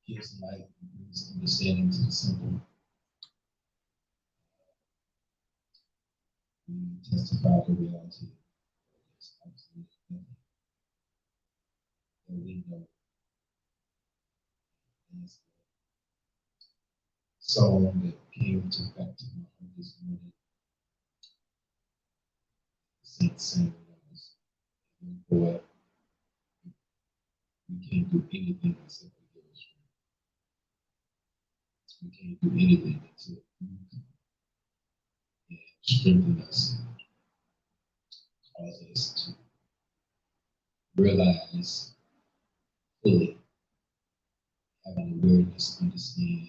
gives light and brings understanding to the simple. We testify the reality of this absolute nothing that we know. As the song that came to back to my heart this morning, the saints sang when I was a young boy, we can't do anything except we give us strength. We can't do anything until you come and strengthen us and cause us to realize fully, have an awareness, understand.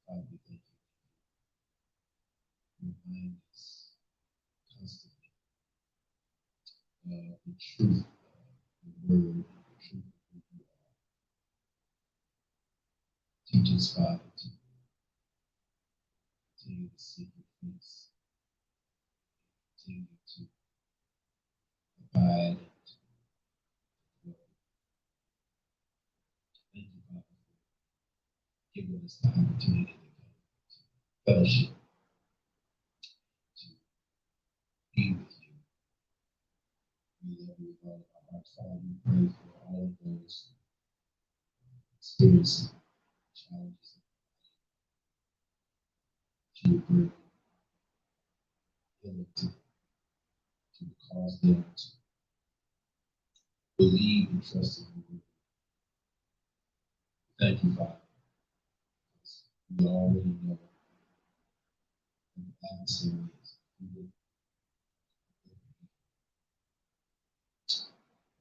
Father, we thank you. Remind us constantly of the truth of the word, the truth of who you are. Teach us, Father, to continue to seek your face, continue to abide and to grow. Thank you, Father, for giving us the opportunity to come to fellowship, to be with you. We love you with all of our hearts, Father. We pray for all of those experiencing challenges that you would bring healing to cause them to believe and trust in you. Thank you, Father. We already know what the adversary is.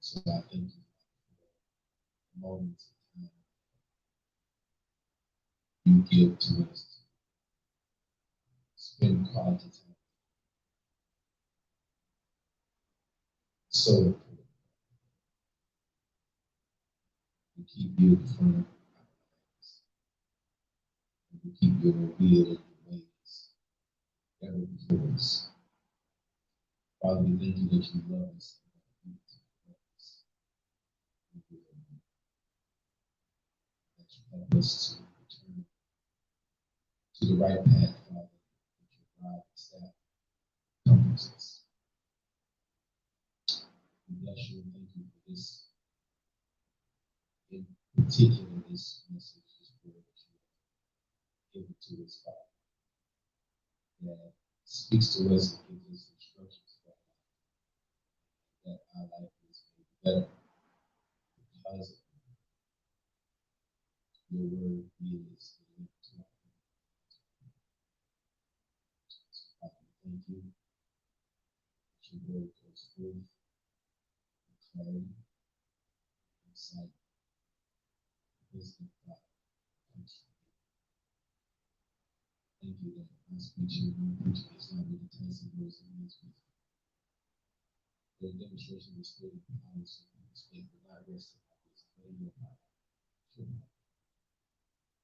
So I thank you for the moments of time you give to us to spend quality time. So important. We keep you in front of our lives. We keep your will and your ways ever before us. Father, we thank you that you love us. That you help us to return to the right path, Father, that your rod and staff comforts us. We bless you and thank you for this, in particular, this message, this word that you have given to us, Father, that speaks to us and gives us instructions for our life, that our life is made better because of your word is the link to our life. So, Father, thank you that your word goes forth with clarity, insight, wisdom, God. Thank you that my speech here, my preaching is not with enticing words and means with the demonstration of the spirit of power, so His faith will not rest in our wisdom, but in your power.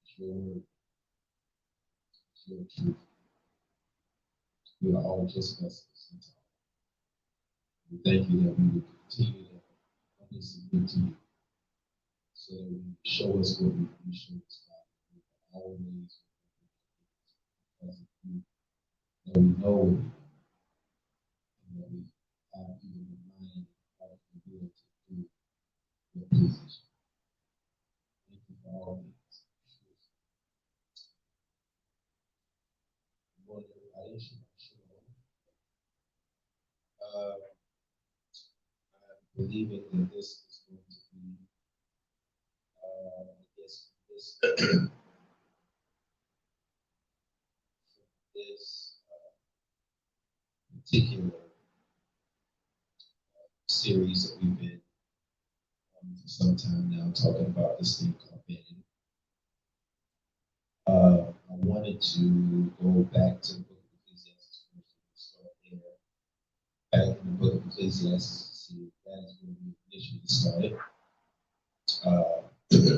It's your word, it's your truth. We are all just vessels. We thank you that we will continue to humbly submit to you, so that you show us what you show us, God. We will always because of you, that we know what we know, and that we have even the mind and heart and will to do what pleases you. Thank you for all these. Good morning, everybody. I'm believing that this is going to be, I guess, this particular series that we've been on for some time now, talking about this thing called Vanity. I wanted to go back to the book of Ecclesiastes first and start there. Back in the book of Ecclesiastes to see if that is where we initially started.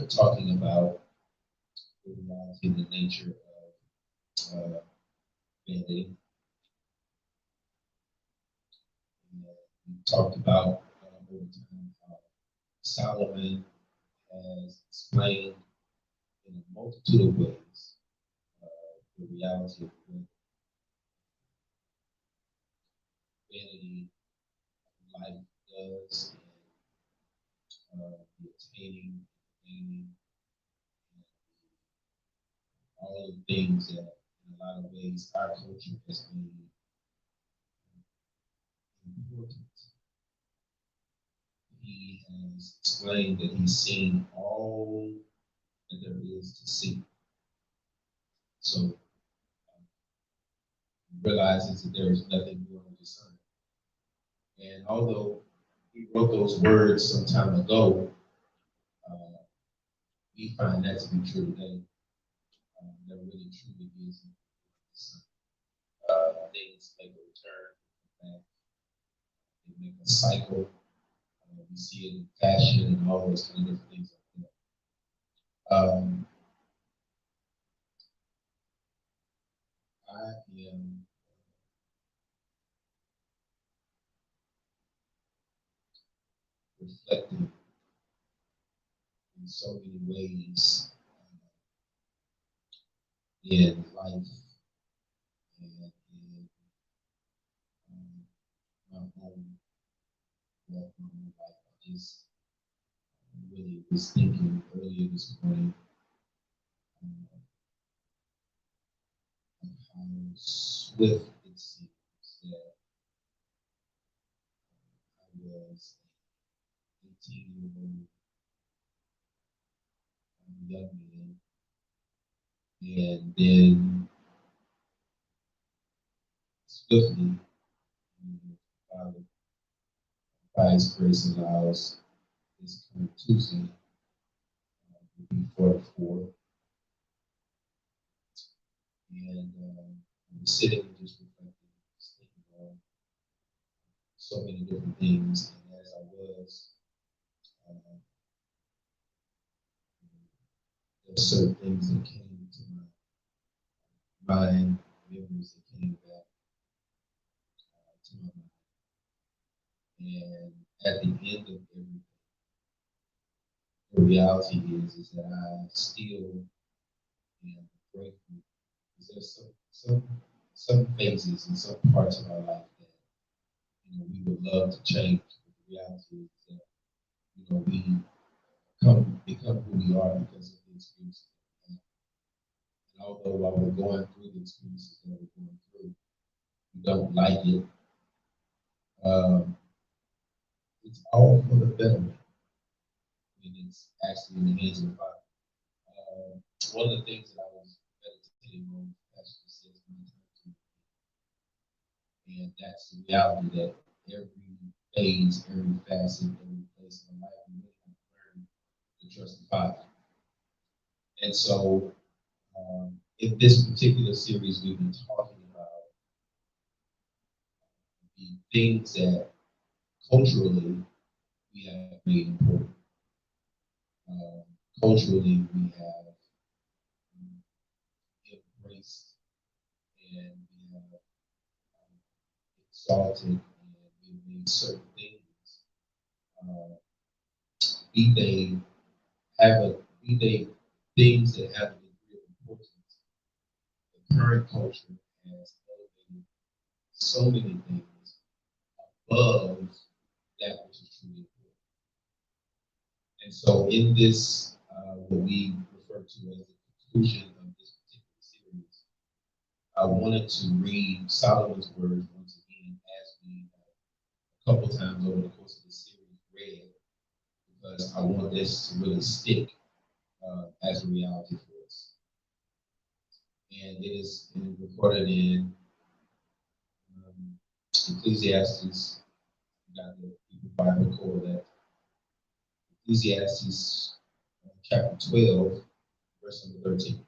Talking about the reality and the nature of vanity. And we talked about over time Solomon has explained in a multitude of ways the reality of what vanity life does and the attaining, gaining, and all of the things that in a lot of ways our culture has made important. He has explained that he's seen all that there is to see. So he realizes that there is nothing more to discern. And although he wrote those words some time ago, uh, we find that to be true today. There really truly is no discern. Things make a return, back. They make a cycle. We see it in fashion and all those kind of different things like that. I am reflecting in so many ways in life and in my own walk, my own life. I just really was thinking earlier this morning uh, of how swift it seems that I was an 18-year-old young man, and then swiftly, by, by His grace and allows this coming Tuesday will be 44. And I was sitting and just reflecting, just thinking on so many different things. And as I was, uh, there were certain things that came to my mind, memories that came back to my mind. And at the end of everything, the reality is that I still am grateful because there's some phases and some parts of our life that we would love to change. But the reality is that we become who we are because of the experiences that we have. And although while we're going through the experiences that we're going through, we don't like it, um, it's all for the betterment. And it's actually in the hands of the Father. One of the things that I was meditating on, Pastor says, and that's the reality that every phase, every facet, every place in life, we really have to learn to trust the Father. And so, in this particular series, we've been talking about the things that culturally we have made important. Uh, Culturally, we have embraced and we have exalted and we made certain things, uh, be they be they things that have a degree of importance. The current culture has elevated so many things above that which is truly important. And so, in this, what we refer to as the conclusion of this particular series, I wanted to read Solomon's words once again, as we a couple times over the course of the series read, because I want this to really stick as a reality for us. And it is recorded in Ecclesiastes. You got the Bible code that Ecclesiastes chapter 12, verse number 13. It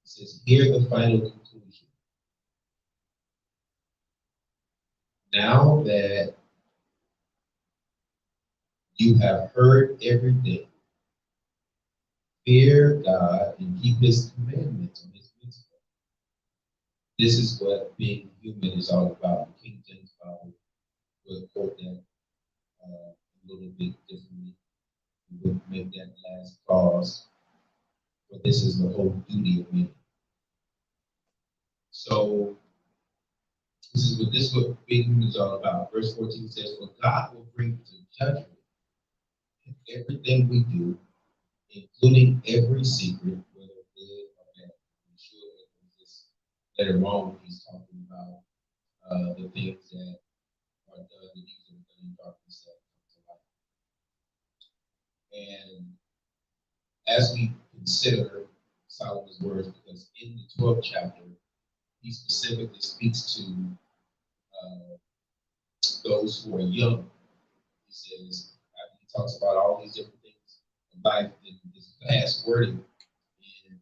says, "Hear the final conclusion. Now that you have heard everything, fear God and keep His commandments and His mitzvah." This is what being human is all about. The King James Bible will quote that in little bit differently. We would make that last clause, but this is the whole duty of men. So this is what being human is all about. Verse 14 says, "For God will bring to judgment everything we do, including every secret, whether good or bad." I'm sure that this later on he's talking about the things that are done, the deeds that are done in darkness that come to light. And as we consider Solomon's words, because in the 12th chapter, he specifically speaks to uh, those who are young. He says, after he talks about all these different things in life, in his last wording in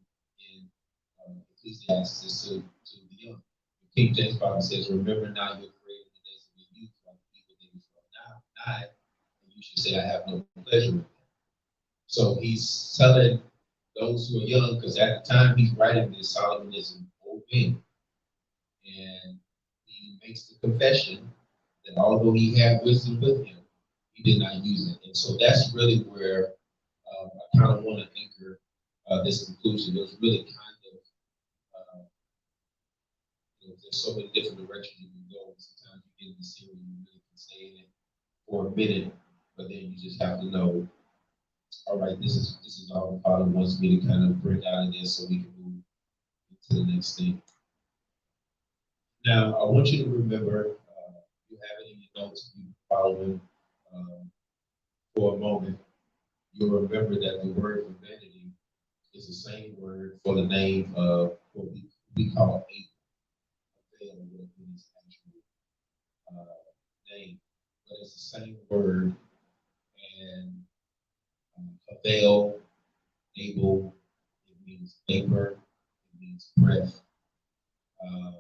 Ecclesiastes is to the young. The King James Bible says, "Remember now your creator in the days of your youth, like evil things from now nigh, and you should say, I have no pleasure in them." So he's telling those who are young, because at the time he's writing this, Solomon is an old man. And he makes the confession that although he had wisdom with him, he did not use it. And so that's really where I kind of want to anchor this conclusion. There's really kind of, there's so many different directions you can go. Sometimes you get in the series, you really can stay in it for a minute, but then you just have to know, all right, this is all the Father wants me to kind of bring out of this so we can move to the next thing. Now, I want you to remember, you have it in your notes, if you following for a moment, you'll remember that the word for vanity is the same word for the name of what we call Abel, with his actual name. But it's the same word, and Abel, Abel, it means labor, it means breath. Uh,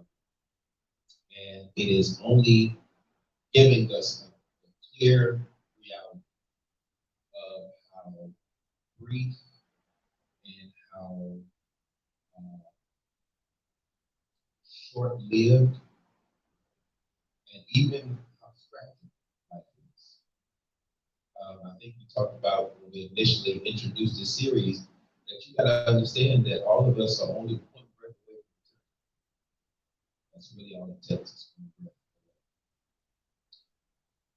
and it is only giving us a clear reality of how brief and how uh, short-lived and even how fragile life is. I think we talked about when we initially introduced this series that you got to understand that all of us are only one breath away from eternity. That's really all it takes is one breath.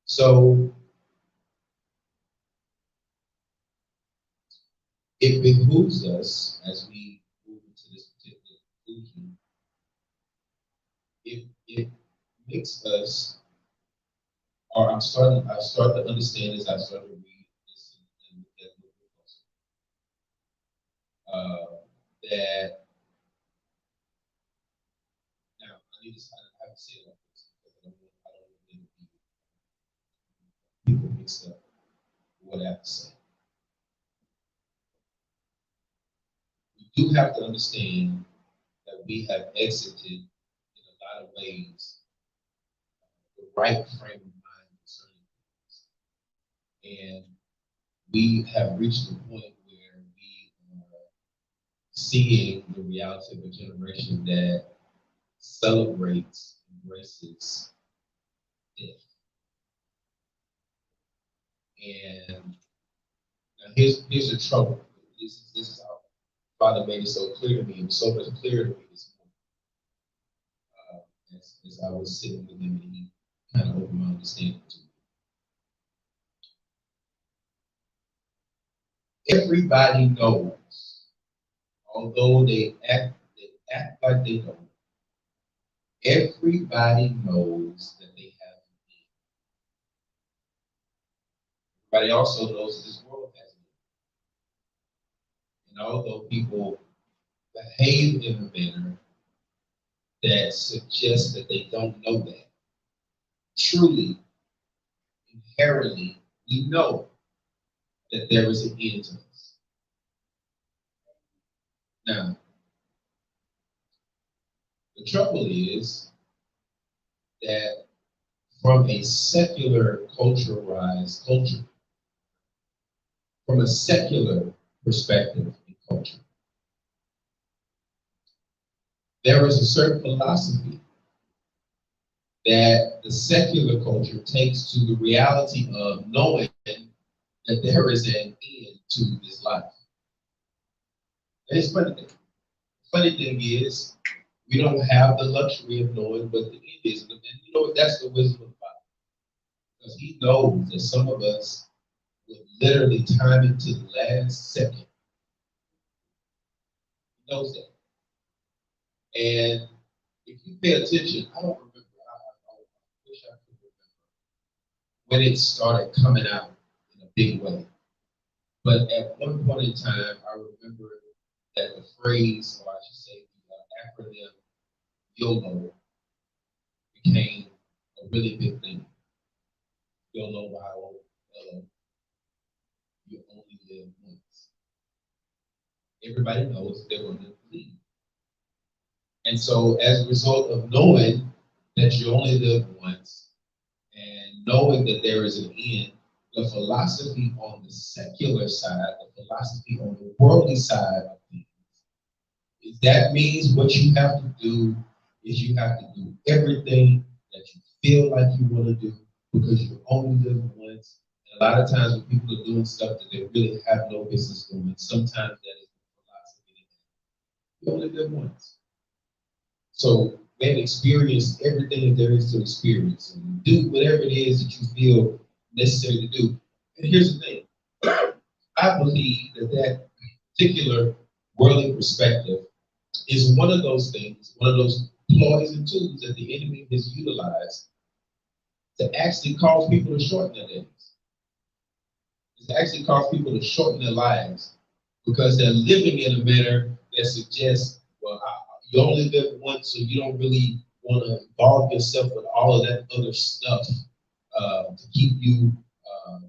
So it behooves us as we move into this particular conclusion. It makes us, or I start to understand as I start to read this and look at it that now I have to say it like this because I don't want people mix up what I have to say. We do have to understand that we have exited in a lot of ways the right frame of mind concerning things. And we have reached the point where we are seeing the reality of a generation that celebrates, embraces death. And now here's the trouble. This is how Father made it so clear to me. It was so much clearer to me this morning as I was sitting with him, and he kind of opened my understanding to me. Everybody knows, although they act like they don't. Everybody knows that they have an end. Everybody also knows that this world has an end. And although people behave in a manner that suggests that they don't know that, truly, inherently, we know that there is an end to us. Now, the trouble is that from a secular culturalized culture, from a secular perspective in culture, there is a certain philosophy that the secular culture takes to the reality of knowing that there is an end to this life. And it's funny thing. The funny thing is, we don't have the luxury of knowing what the end is. And you know, that's the wisdom of God. Because he knows that some of us would literally time it to the last second. He knows that. And if you pay attention, I don't remember, I wish I could remember when it started coming out in a big way. But at one point in time, I remember that the phrase, or I should say the acronym YOLO, became a really big thing. YOLO, YOLO, you only live once. Everybody knows they're going to leave. And so, as a result of knowing that you only live once and knowing that there is an end, the philosophy on the secular side, the philosophy on the worldly side of things, is that means what you have to do is you have to do everything that you feel like you want to do because you only live once. And a lot of times when people are doing stuff that they really have no business doing, sometimes that is the philosophy. You only live once. So they've experienced everything that there is to experience and do whatever it is that you feel necessary to do. And here's the thing. I believe that that particular worldly perspective is one of those things, one of those ploys and tools that the enemy has utilized to actually cause people to shorten their days. It's actually cause people to shorten their lives because they're living in a manner that suggests, well, you only live once, so you don't really want to involve yourself with all of that other stuff to keep you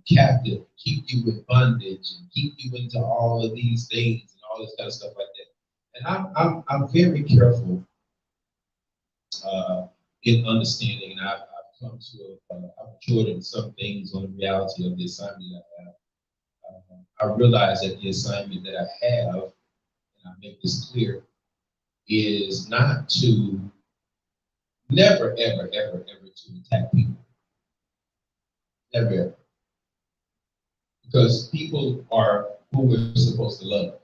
captive, keep you in bondage, and keep you into all of these things and all this kind of stuff like that. And I'm very careful in understanding, and I've come to I've matured in some things on the reality of the assignment that I have. I realize that the assignment that I have, and I make this clear, is not to never, ever, ever, ever to attack people. Never, ever. Because people are who we're supposed to love.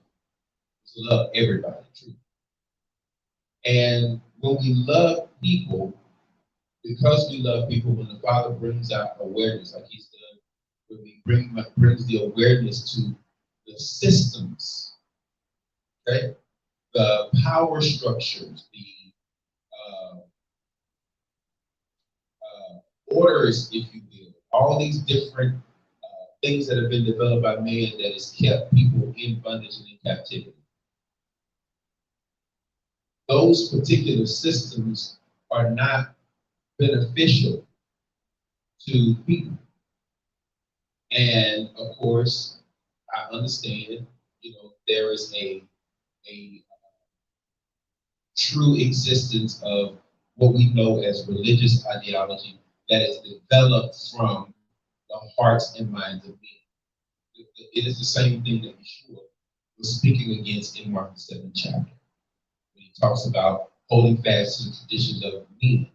To love everybody, true. And when we love people, because we love people, when the Father brings out awareness, like He's done, when we brings the awareness to the systems, okay, the power structures, the uh, orders, if you will, all these different things that have been developed by man that has kept people in bondage and in captivity. Those particular systems are not beneficial to people. And of course, I understand, there is a true existence of what we know as religious ideology that is developed from the hearts and minds of men. It is the same thing that Yeshua was speaking against in Mark the 7th chapter, when he talks about holding fast to the traditions of men.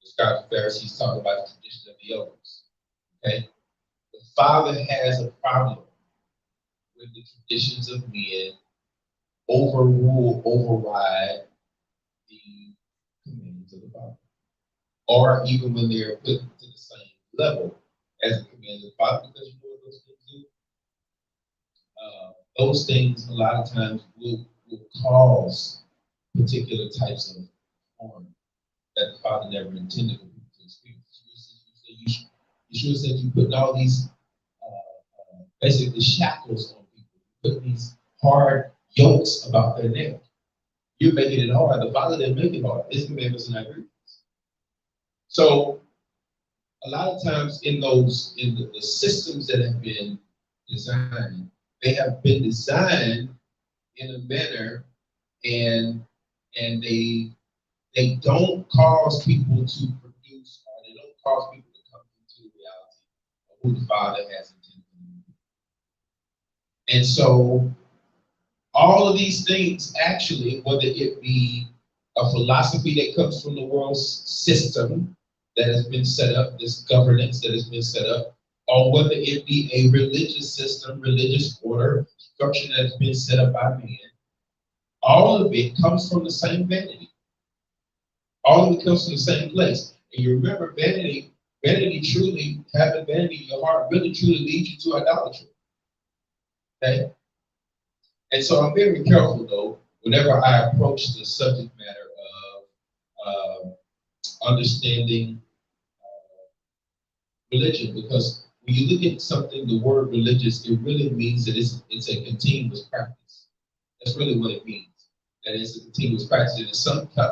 The scribes and Pharisees talk about the traditions of the elders. Okay? The Father has a problem with the traditions of men override the commandments of the Father. Or even when they're put to the same level as the commandments of the Father, because you know what those things do? Those things a lot of times will cause particular types of harm that the Father never intended for people to experience. You should have said you putting all these basically shackles on people, putting these hard yokes about their neck. You're making it hard. The Father didn't make it hard. His commandments are not grievous. So a lot of times in the systems that have been designed, they have been designed in a manner and they don't cause people to produce, or they don't cause people to come into the reality of who the Father has intended. And so all of these things actually, whether it be a philosophy that comes from the world system that has been set up, this governance that has been set up, or whether it be a religious system, religious order, structure that has been set up by man, all of it comes from the same vanity. All of it comes from the same place. And you remember vanity, vanity truly, having vanity in your heart really truly leads you to idolatry. Okay? And so I'm very careful though, whenever I approach the subject matter of understanding religion, because when you look at something, the word religious, it really means that it's a continuous practice. That's really what it means. That it's a continuous practice. And in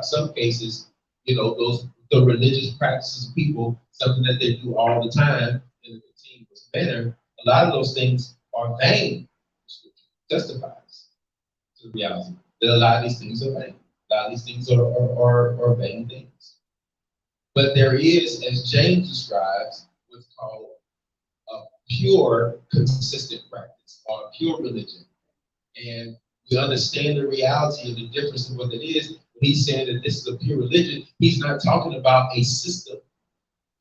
some cases, you know, those the religious practices of people, something that they do all the time in a continuous manner, a lot of those things are vain. Scripture justifies to the reality that a lot of these things are vain. A lot of these things are vain things. But there is, as James describes, what's called a pure, consistent practice or a pure religion. And we understand the reality of the difference of what it is. When he's saying that this is a pure religion, he's not talking about a system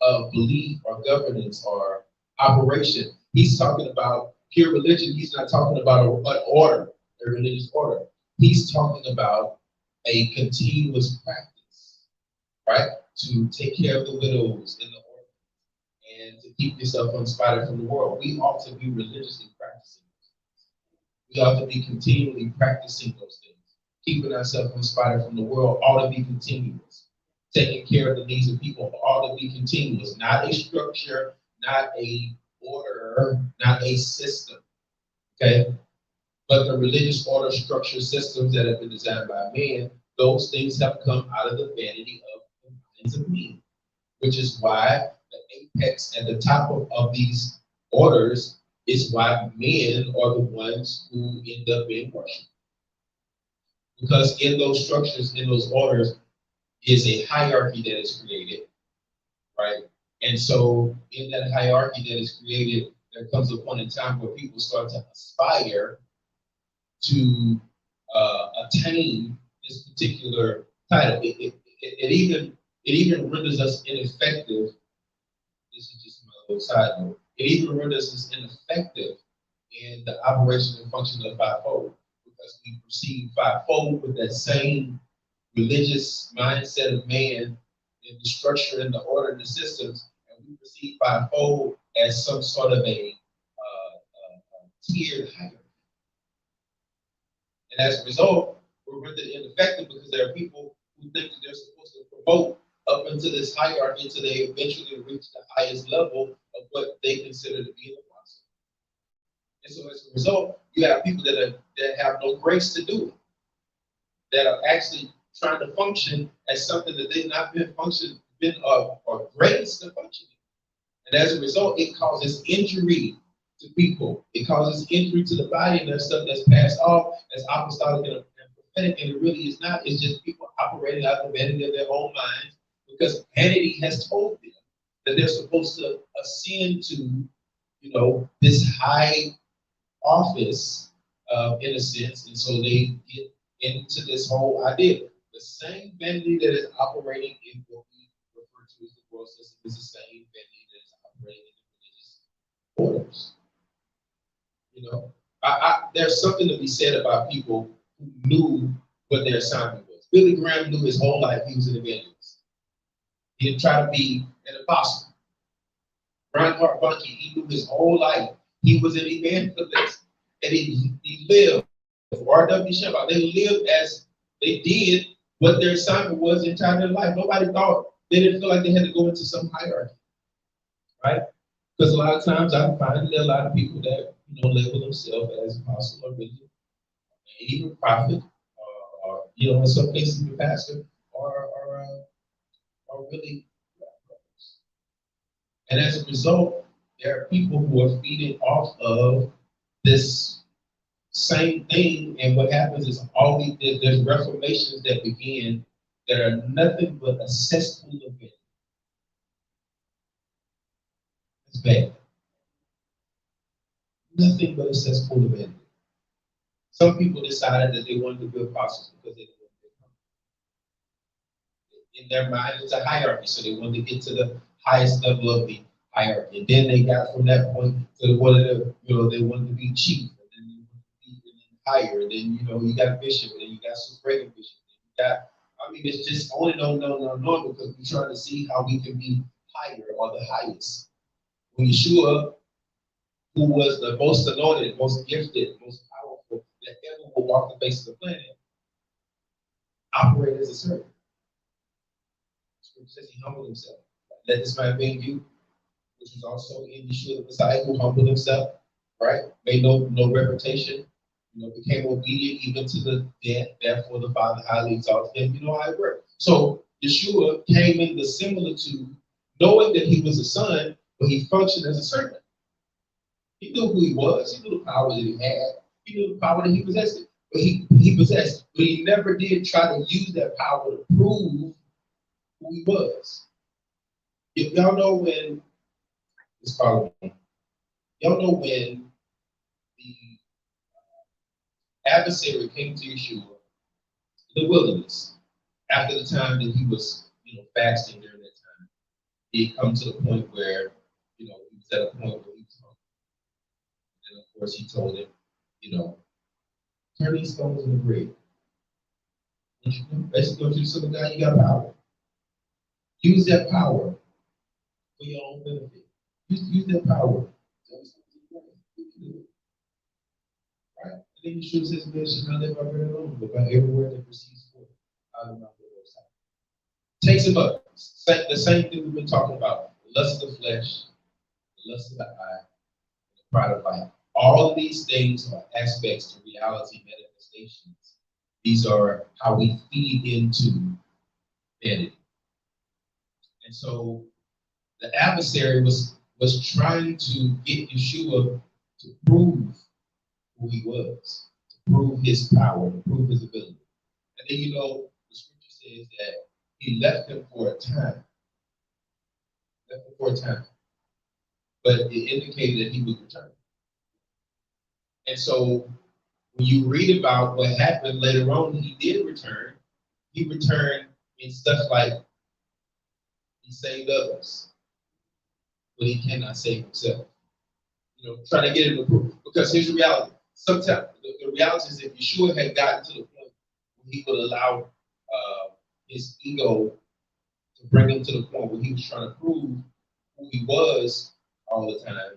of belief or governance or operation. He's talking about pure religion. He's not talking about an order, a religious order. He's talking about a continuous practice, right? To take care of the widows and the orphans and to keep yourself unspotted from the world. We ought to be religiously practicing. We ought to be continually practicing those things. Keeping ourselves unspotted from the world ought to be continuous. Taking care of the needs of people ought to be continuous. Not a structure, not a order, not a system. Okay? But the religious order, structure, systems that have been designed by man, those things have come out of the vanity of the minds of men. Which is why the apex at the top of these orders is why men are the ones who end up being worshipped. Because in those structures, in those orders, is a hierarchy that is created, right? And so in that hierarchy that is created, there comes a point in time where people start to aspire to attain this particular title. It even renders us ineffective. This is just my little side note. It even renders us ineffective in the operation and function of fivefold because we perceive fivefold with that same religious mindset of man in the structure and the order and the systems, and we perceive fivefold as some sort of a tiered hierarchy. And as a result, we're rendered ineffective because there are people who think that they're supposed to promote up into this hierarchy until they eventually reach the highest level of what they consider to be an apostle. And so as a result, you have people that have no grace to do it, that are actually trying to function as something that they've not been or grace to function. And as a result, it causes injury to people. It causes injury to the body, and there's stuff that's passed off as apostolic and prophetic, and it really is not. It's just people operating out of the vanity of their own minds because vanity has told them that they're supposed to ascend to, this high office, in a sense, and so they get into this whole idea. The same vanity that is operating in what we refer to as the world system is the same vanity that is operating in the religious orders. There's something to be said about people who knew what their assignment was. Billy Graham knew his whole life he was an evangelist. He didn't try to be an apostle. Reinhard Bonnke, he knew his whole life he was an evangelist. And he lived, R.W. Shemba, they lived as they did what their assignment was the entire life. Nobody thought, they didn't feel like they had to go into some hierarchy, right? Because a lot of times I find that a lot of people that label themselves as apostle or bishop, even prophet, or in some cases even pastor, are really prophets. And as a result, there are people who are feeding off of this same thing, and what happens is there's reformations that begin that are nothing but a cesspool of vanity. It's bad. Nothing but a cesspool of vanity. Some people decided that they wanted to be apostles because they didn't want to be in their mind, it's a hierarchy. So they wanted to get to the highest level of the hierarchy. And then they got from that point to the one of the, they wanted to be chief, and then they wanted to be higher. And then, you got bishop, and then you got suffragan bishop. And you got, I mean, it's just on and on and on and on and on because we're trying to see how we can be higher or the highest. When Yeshua, who was the most anointed, most gifted, most powerful that ever will walk the face of the planet, operated as a servant. Scripture says he humbled himself. Let this man be in you, which was also in Yeshua the Messiah, who humbled himself, right? Made no reputation, became obedient even to the death. Therefore, the Father highly exalted him. You know how it worked. So Yeshua came in the similitude, knowing that he was a son, but he functioned as a servant. He knew who he was. He knew the power that he had. He knew the power that he possessed. But he possessed. But he never did try to use that power to prove who he was. If y'all know when it's following me, y'all know when the adversary came to Yeshua in the wilderness after the time that he was, fasting during that time. He had come to the point where, he was at a point where he was hungry. And of course, he told him, turn these stones into bread. Basically, go to the Son of God, you got power. Use that power for your own benefit. Use that power. Right? And then Yeshua says, man should not live by bread alone, but by every word that proceeds forth out of the mouth of the Lord's side. Takes him up. The same thing we've been talking about. The lust of the flesh, the lust of the eye, and the pride of life. All of these things are aspects to reality manifestations. These are how we feed into vanity. And so the adversary was trying to get Yeshua to prove who he was, to prove his power, to prove his ability. And then the scripture says that he left him for a time. But it indicated that he would return. And so when you read about what happened later on, he did return. He returned in stuff like he saved others, but he cannot save himself. Trying to get him to prove. Because here's the reality. Sometimes the reality is if Yeshua had gotten to the point where he would allow his ego to bring him to the point where he was trying to prove who he was all the time,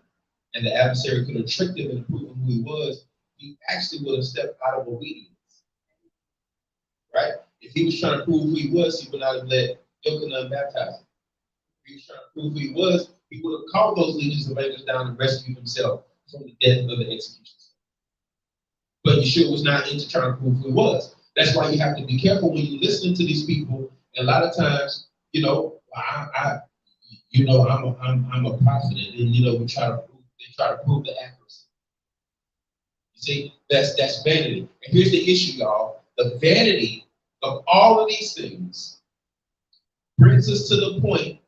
and the adversary could have tricked him into proving who he was, he actually would have stepped out of obedience. Right? If he was trying to prove who he was, he would not have let Yochanan baptize him. If he was trying to prove who he was, he would have called those legions of angels down and rescued himself from the death of the execution. But Yeshua was not into trying to prove who he was. That's why you have to be careful when you listen to these people. And a lot of times, I'm a prophet, and we try to prove. They try to prove the accuracy. You see, that's vanity. And here's the issue, y'all: the vanity of all of these things brings us to the point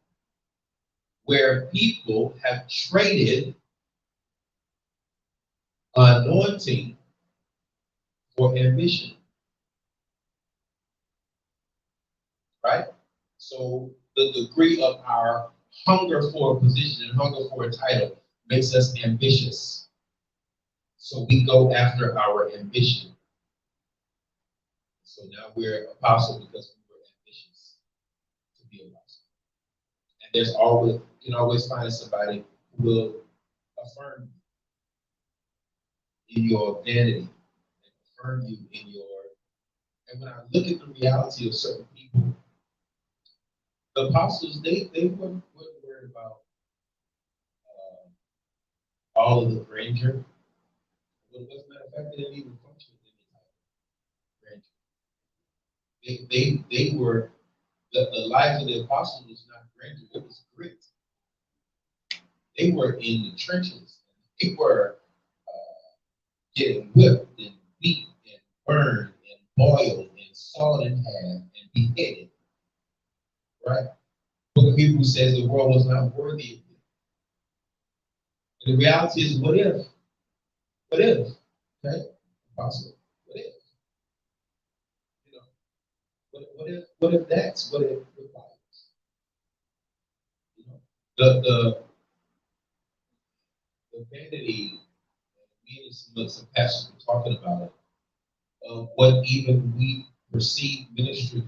where people have traded anointing for ambition. Right? So the degree of our hunger for a position and hunger for a title makes us ambitious. So we go after our ambition. So now we're apostle because we were ambitious to be apostle. And there's always, you can always find somebody who will affirm you in your vanity, and affirm you in your. And when I look at the reality of certain people, the apostles, they weren't worried about all of the grandeur. But as a matter of fact, they didn't even function in any type of grandeur. They were, the lives of the apostles was not grandeur, it was grit. They were in the trenches. They were getting whipped and beat and burned and boiled and sawed in half and beheaded. Right? Book of Hebrews says the world was not worthy of it. And the reality is, what if? What if? Okay? Apostle, what if? What if that's what if the vanity, me and some pastors were talking about it, of what even we perceive ministry.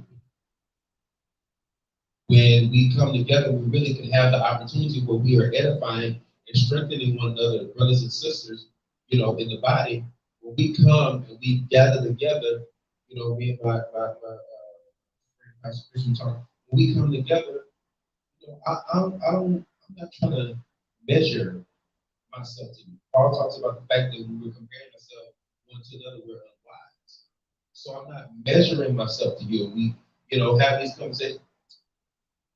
When we come together, we really can have the opportunity where we are edifying and strengthening one another, brothers and sisters, in the body. When we come and we gather together, me and my friend, Pastor Christian talk, when we come together, I'm not trying to measure myself to you. Paul talks about the fact that when we're comparing ourselves one to another, we're unwise. So I'm not measuring myself to you. And we, have these conversations.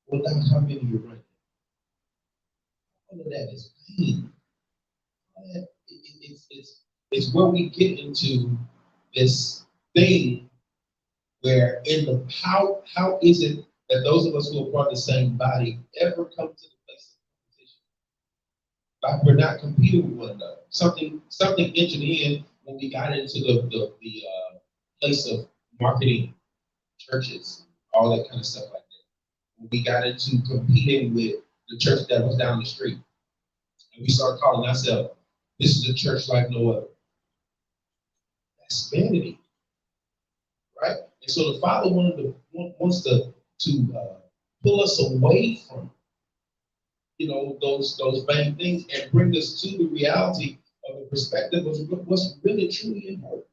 Well, now how many you're running? All of that is pain. All that, it's where we get into this thing where in the how is it that those of us who are part of the same body ever come to the place of competition? Like we're not competing with one another. Something entered in when we got into the place of marketing churches, all that kind of stuff like that. When we got into competing with the church that was down the street, and we started calling ourselves, "This is a church like no other." That's vanity, right? And so the Father wants to pull us away from those vain things and bring us to the reality of the perspective of what's really truly important.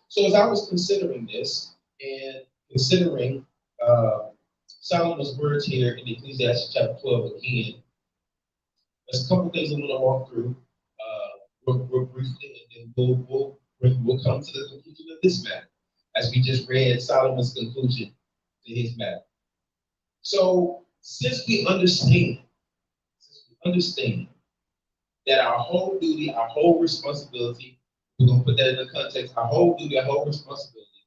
So as I was considering this and considering Solomon's words here in Ecclesiastes chapter 12 again, there's a couple of things I'm going to walk through real briefly, and then we'll come to the conclusion of this matter, as we just read Solomon's conclusion to his matter. So since we understand that our whole duty, our whole responsibility, we're going to put that in the context, our whole duty, our whole responsibility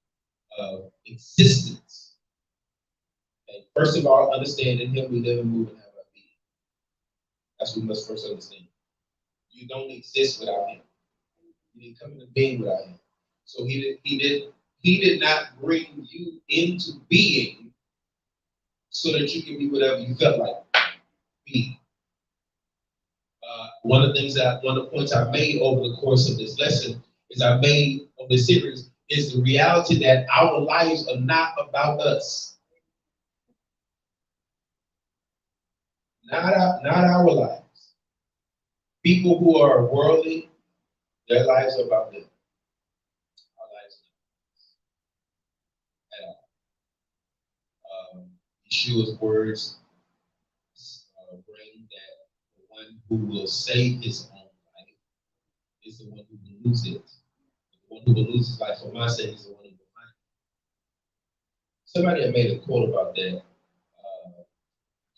of existence. And first of all, understand in him we live and move and have our being. That's what we must first understand. You don't exist without him. You didn't come into being without him. So he did not bring you into being so that you can be whatever you felt like being. One of the points I made over the course of this lesson is I made of this series is the reality that our lives are not about us. Not our lives. People who are worldly, their lives are about them. Our lives are not at all. Yeshua's words bring that the one who will save his own life is the one who will lose it. The one who will lose his life for my sake is the one who will find it. Somebody had made a quote about that. I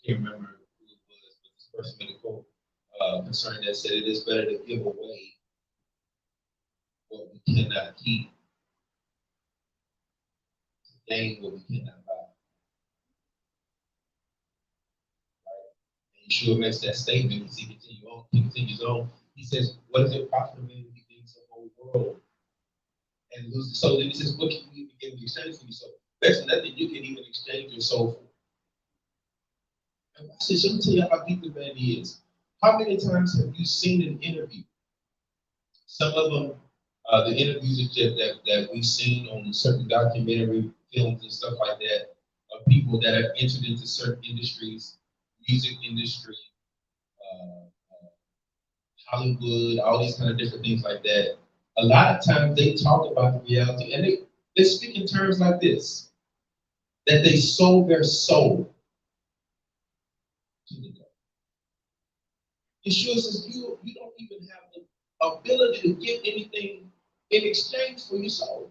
can't remember who it was, but this person made a quote concerning that said it is better to give away what we cannot keep to gain what we cannot buy. And Yeshua makes that statement as he continues on. He says, what is it profit a man if he gains the whole world and loses? So then he says, what can you even give in exchange for your soul? There's nothing you can even exchange your soul for. And I said, let me tell you how deep the vanity is. How many times have you seen an interview? Some of them, the interviews that we've seen on certain documentary films and stuff like that, of people that have entered into certain industries, music industry, Hollywood, all these kind of different things like that. A lot of times they talk about the reality and they speak in terms like this, that they sold their soul to the devil. Yeshua says you don't even have the ability to get anything in exchange for your soul.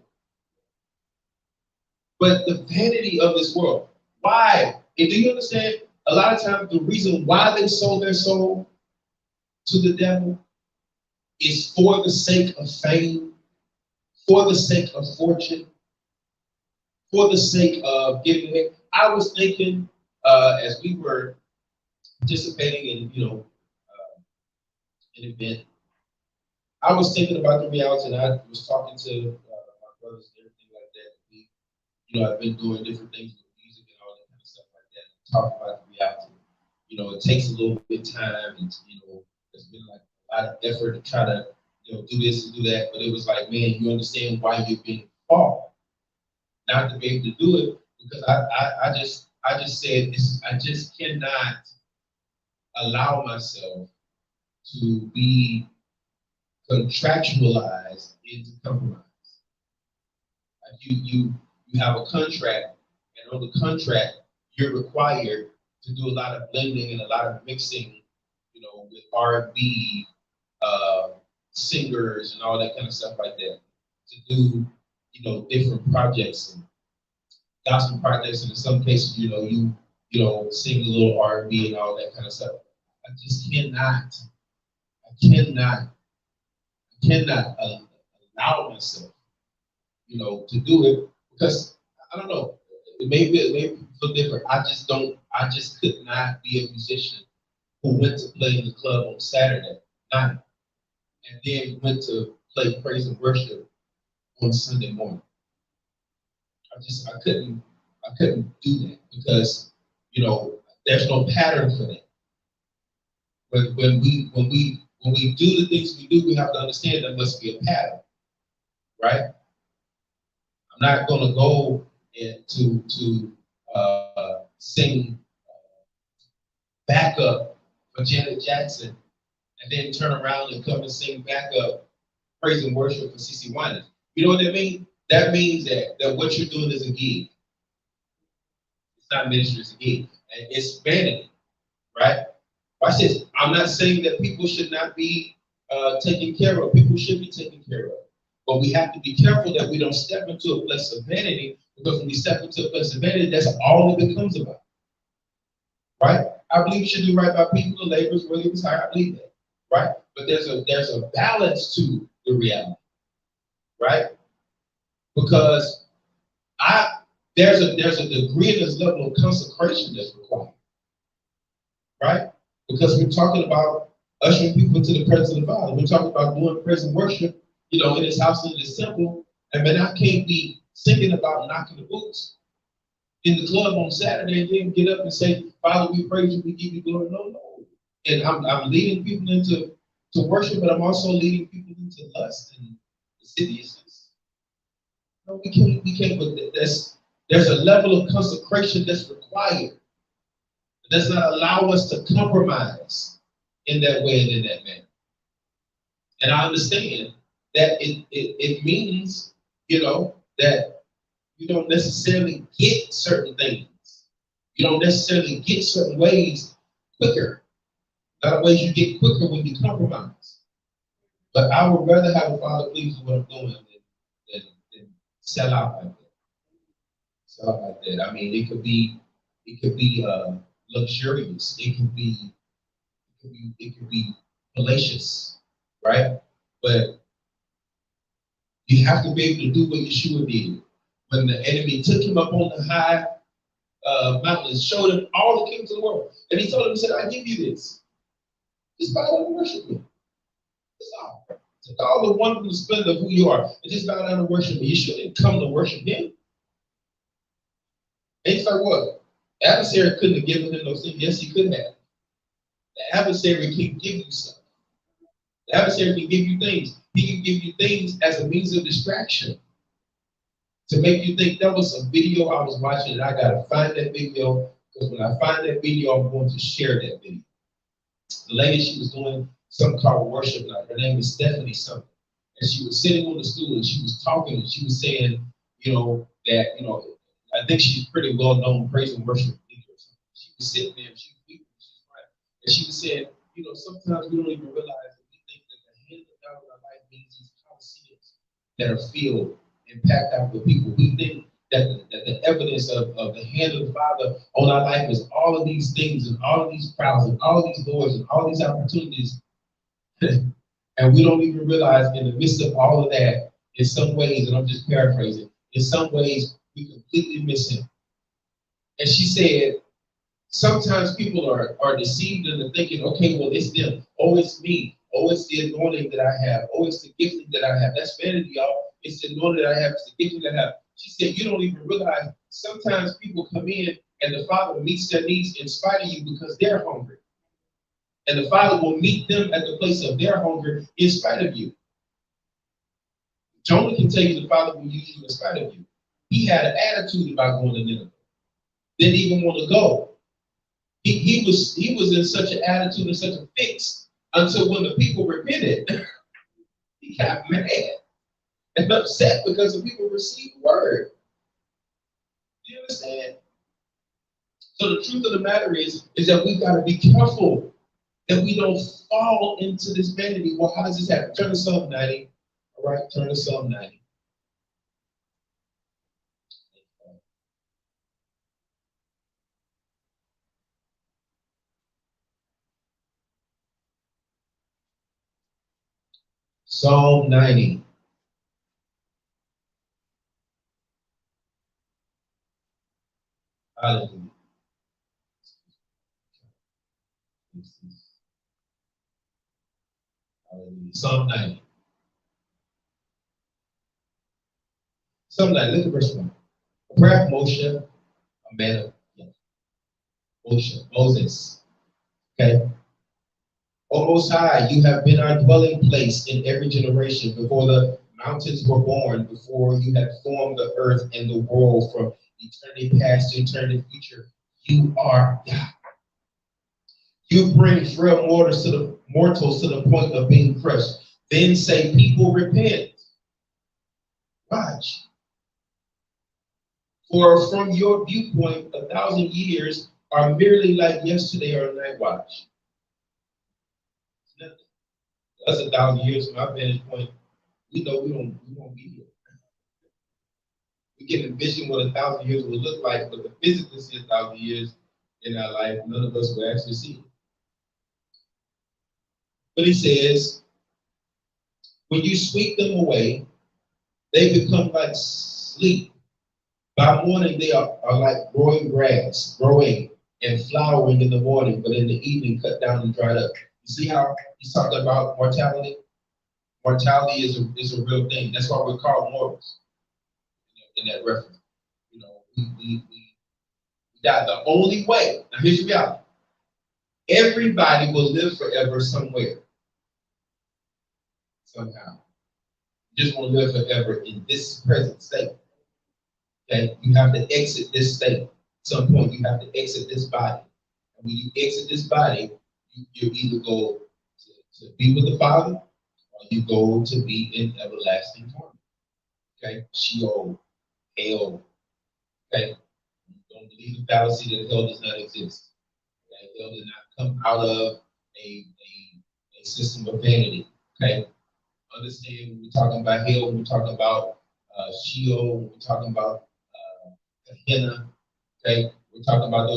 But the vanity of this world, why? And do you understand? A lot of times the reason why they sold their soul to the devil is for the sake of fame, for the sake of fortune, for the sake of getting it. I was thinking as we were participating in, an event, I was thinking about the reality, and I was talking to my brothers and everything like that. I've been doing different things with music and all that kind of stuff like that, talking about the reality. it takes a little bit of time, and there's been like a lot of effort to try to do this and do that. But it was like, man, you understand why you're being called, not to be able to do it, because I just said this, I just cannot allow myself to be contractualized into compromise. Like you have a contract, and on the contract, you're required to do a lot of blending and a lot of mixing, with R&B, singers and all that kind of stuff like that, to do, different projects and gospel projects, and in some cases, sing a little R&B and all that kind of stuff. I just cannot allow myself, to do it, because I don't know. It may feel different. I just could not be a musician who went to play in the club on Saturday night and then went to play praise and worship on Sunday morning. I couldn't do that, because there's no pattern for that. When we do the things we do, we have to understand there must be a pattern, right? I'm not going to go and to sing backup for Janet Jackson and then turn around and come and sing backup praise and worship for CeCe Winans. You know what that means? That means that what you're doing is a gig. It's not ministry, it's a gig. And it's vanity, right? Watch this. I'm not saying that people should not be taken care of. People should be taken care of. But we have to be careful that we don't step into a place of vanity, because when we step into a place of vanity, that's all it becomes about. Right? I believe you should do right by people, the laborers, really was high. I believe that. Right? But there's a balance to the reality. Right? Because there's a degree and there's a level of consecration that's required. Right? Because we're talking about ushering people into the presence of the Father. We're talking about doing praise and worship, in His house and in His temple. And man, I can't be thinking about knocking the boots in the club on Saturday and then get up and say, Father, we praise you, we give you glory. No, no. And I'm leading people into worship, but I'm also leading people into lust and lasciviousness. No, we can't, but there's a level of consecration that's required. It does not allow us to compromise in that way and in that manner. And I understand that it means, that you don't necessarily get certain things. You don't necessarily get certain ways quicker. A lot of ways you get quicker when you compromise. But I would rather have a Father pleased with what I'm doing than sell out like that. Sell out like that. I mean, it could be luxurious. It could be fallacious, right? But you have to be able to do what Yeshua did when the enemy took him up on the high mountain and showed him all the kingdoms of the world. And he told him, he said, I give you this. Just bow down and worship me. That's all. Take all the wonderful splendor of who you are and just bow down and worship me. Yeshua didn't come to worship him. And he's like, what? The adversary couldn't have given him those things. Yes, he could have. The adversary can give you stuff. The adversary can give you things. He can give you things as a means of distraction to make you think. That was a video I was watching, and I gotta find that video, because when I find that video, I'm going to share that video. The lady, she was doing some called worship night. Her name is Stephanie something, and she was sitting on the stool and she was talking and she was saying, that I think she's pretty well known praise and worship leader. She was sitting there and she was weeping, she was crying, and she was saying, sometimes we don't even realize that we think that the hand of God in our life means these coliseums that are filled and packed out with people. We think that the evidence of the hand of the Father on our life is all of these things and all of these crowds and all of these doors and all these opportunities. And we don't even realize in the midst of all of that, in some ways, and I'm just paraphrasing, in some ways, we completely miss him. And she said, sometimes people are deceived into thinking, okay, well, it's them. Oh, it's me. Oh, it's the anointing that I have. Oh, it's the gifting that I have. That's vanity, y'all. It's the anointing that I have. It's the gifting that I have. She said, you don't even realize sometimes people come in And the Father meets their needs in spite of you because they're hungry. And the Father will meet them at the place of their hunger in spite of you. Jonah can tell you the Father will use you in spite of you. He had an attitude about going to Nineveh. Didn't even want to go. He was in such an attitude and such a fix until when the people repented, he got mad and upset because the people received the word. Do you understand? So the truth of the matter is that we've got to be careful that we don't fall into this vanity. Well, how does this happen? Turn to Psalm 90. All right, turn to Psalm 90. Psalm 90. Hallelujah. Hallelujah. Psalm 90. Psalm 90, look at verse 1. A prayer of Moshe, a man of Moses. Okay. O Most High, you have been our dwelling place in every generation. Before the mountains were born, before you had formed the earth and the world from eternity past to eternity future, you are God. You bring frail mortals to the point of being crushed. Then say, people repent. Watch. For from your viewpoint, 1,000 years are merely like yesterday or a night watch. That's 1,000 years from our vantage point. We know we won't be here. We can envision what 1,000 years will look like, but the physically see 1,000 years in our life, none of us will actually see it. But he says, when you sweep them away, they become like sleep. By morning, they are like growing grass, growing and flowering in the morning, but in the evening, cut down and dried up. You see how he's talking about mortality? Mortality is a real thing. That's why we're called mortals in that reference. You know, we die the only way. Now, here's the reality. Everybody will live forever somewhere, somehow. You just won't live forever in this present state. Okay? You have to exit this state. At some point, you have to exit this body. And when you exit this body, you either go to be with the Father or you go to be in everlasting torment. Okay? Sheol, hell. Okay? Don't believe the fallacy that hell does not exist. Okay? Hell did not come out of a system of vanity. Okay? Understand when we're talking about hell, when we're talking about Sheol, when we're talking about Gehenna, okay? We're talking about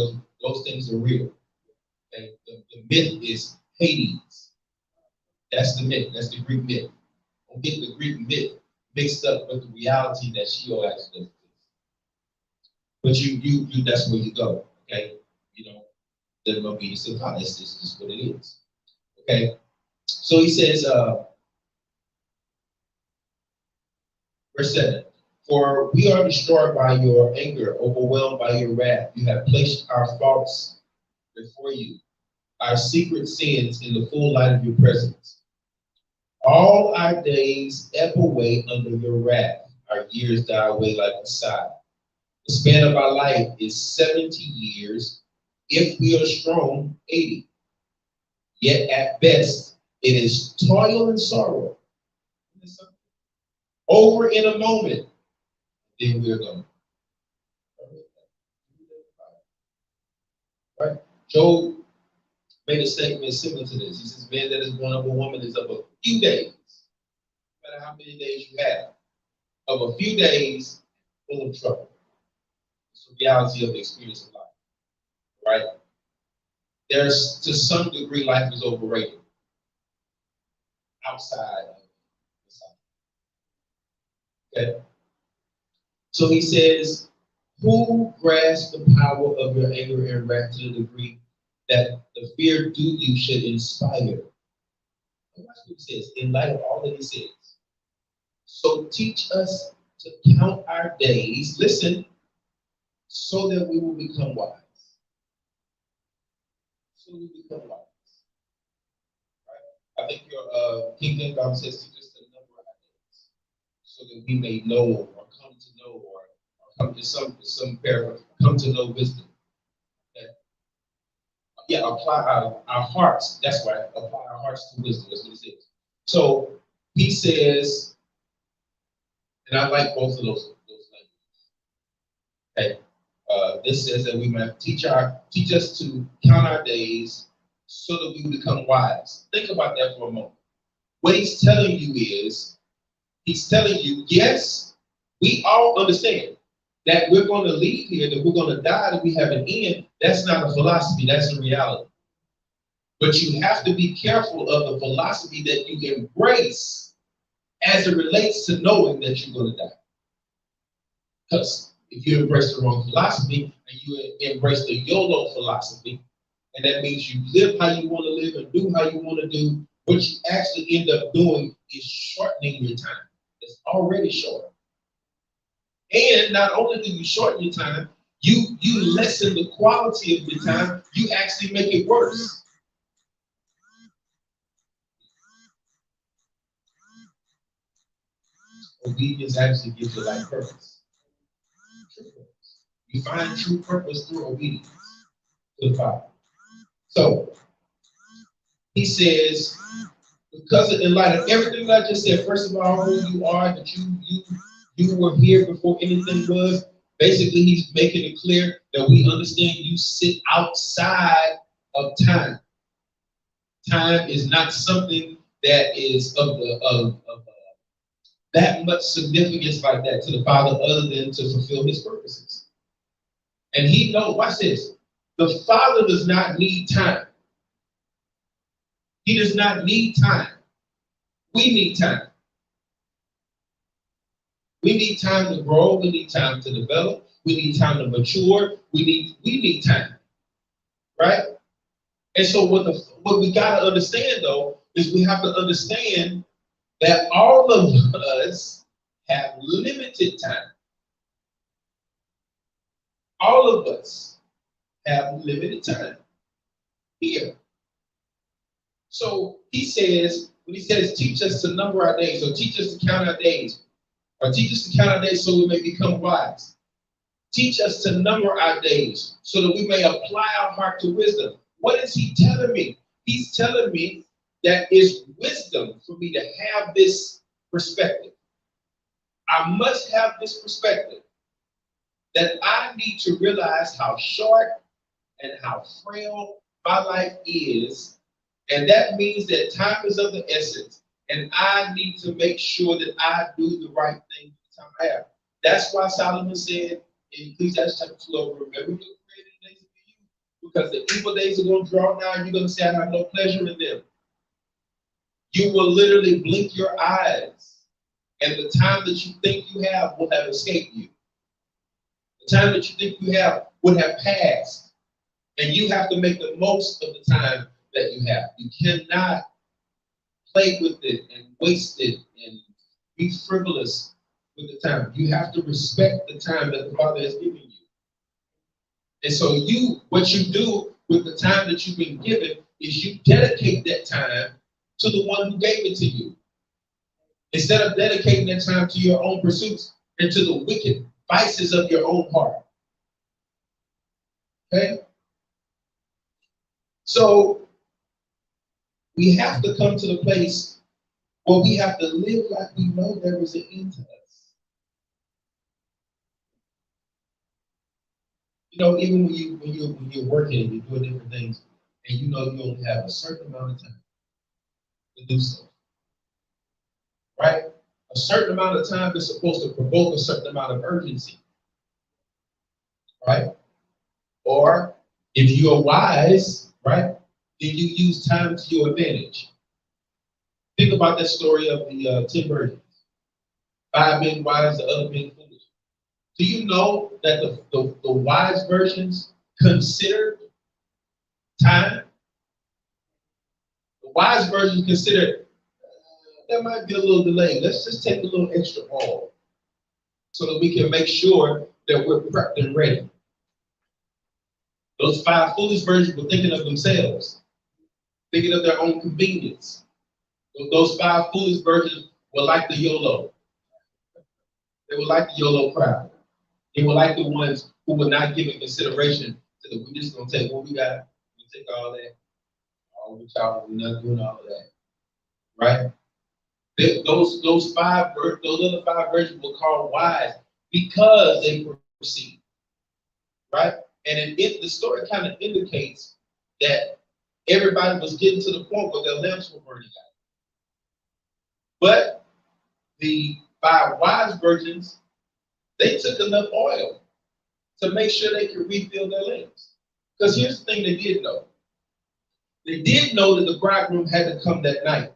those things are real. Okay? The myth is Hades. That's the myth. That's the Greek myth. Don't get the Greek myth mixed up with the reality that Sheol actually is. But you that's where you go. Okay? You know, there's no obedience to God. It's just what it is. Okay? So he says, verse 7. For we are destroyed by your anger, overwhelmed by your wrath. You have placed our faults before you, our secret sins in the full light of your presence. All our days ebb away under your wrath. Our years die away like a sigh. The span of our life is 70 years. If we are strong, 80. Yet at best, it is toil and sorrow. Over in a moment, then we're gone. Right? Job made a statement similar to this. He says, man that is born of a woman is of a few days, no matter how many days you have, of a few days full of trouble. It's the reality of the experience of life, right? There's, to some degree, life is overrated outside of the side. Okay? So he says, who grasps the power of your anger and wrath to the degree that the fear due you should inspire? And watch what he says, in light of all that he says. So teach us to count our days, listen, so that we will become wise. So we become wise. Right? I think your King James Bible says to just a number of days, so that we may know or come to know or come to some paragraph, come to know wisdom. That, yeah, apply our hearts. That's right. Apply our hearts to wisdom. That's what he says. So he says, and I like both of those languages. Okay. This says that we might teach us to count our days so that we become wise. Think about that for a moment. What he's telling you is, he's telling you, yes, we all understand that we're going to leave here, that we're going to die, that we have an end. That's not a philosophy, that's a reality. But you have to be careful of the philosophy that you embrace as it relates to knowing that you're going to die. Because if you embrace the wrong philosophy and you embrace the YOLO philosophy, and that means you live how you want to live and do how you want to do, what you actually end up doing is shortening your time. It's already short. And not only do you shorten your time, you lessen the quality of your time, you actually make it worse. Obedience actually gives you life purpose. You find true purpose through obedience to the Father. So he says, because in light of everything that I just said, first of all, who you are, that you were here before anything was. Basically, he's making it clear that we understand you sit outside of time. Time is not something that is of that much significance like that to the Father, other than to fulfill his purposes. And he knows, watch this, the Father does not need time. He does not need time. We need time. We need time to grow. We need time to develop. We need time to mature. We need time, right? And so what we got to understand, though, is we have to understand that all of us have limited time. All of us have limited time here. So he says, when he says, teach us to number our days, or teach us to count our days, or teach us to count our days so we may become wise. Teach us to number our days so that we may apply our heart to wisdom. What is he telling me? He's telling me that it's wisdom for me to have this perspective. I must have this perspective that I need to realize how short and how frail my life is. And that means that time is of the essence. And I need to make sure that I do the right thing with the time I have. That's why Solomon said in Ecclesiastes chapter 12, remember your created days for you, because the evil days are going to draw nigh. You're going to say, I have no pleasure in them. You will literally blink your eyes, and the time that you think you have will have escaped you. The time that you think you have would have passed, and you have to make the most of the time that you have. You cannot play with it and waste it and be frivolous with the time. You have to respect the time that the Father has given you. And so what you do with the time that you've been given is you dedicate that time to the one who gave it to you. Instead of dedicating that time to your own pursuits and to the wicked vices of your own heart. Okay? So we have to come to the place where we have to live like we know there is an end to us. You know, even when you're working and you're doing different things, and you know you only have a certain amount of time to do so. Right? A certain amount of time is supposed to provoke a certain amount of urgency. Right? Or if you are wise, right, then you use time to your advantage. Think about that story of the 10 virgins. 5 being wise, the other being foolish. Do you know that the wise virgins considered time? The wise virgins considered there might be a little delay. Let's just take a little extra oil so that we can make sure that we're prepped and ready. Those 5 foolish virgins were thinking of themselves, thinking of their own convenience. Those 5 foolish virgins were like the YOLO. They were like the YOLO crowd. They were like the ones who were not giving consideration to the, we're just going to take what we got, we take all that, all with y'all, we're not doing all of that, right? Those other 5 virgins were called wise because they perceived, right? And the story kind of indicates that everybody was getting to the point where their lamps were burning out. But the 5 wise virgins, they took enough oil to make sure they could refill their lamps. Because here's the thing they did know. They did know that the bridegroom had to come that night.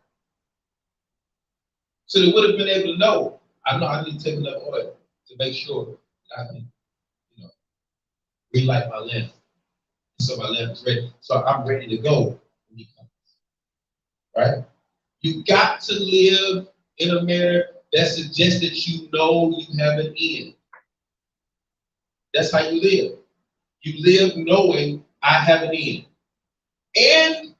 So they would have been able to know, I know I need to take enough oil to make sure that I can, relight my lamp. So my lamp is ready. So I'm ready to go when he comes. Right? You got to live in a manner that suggests that you know you have an end. That's how you live. You live knowing I have an end. And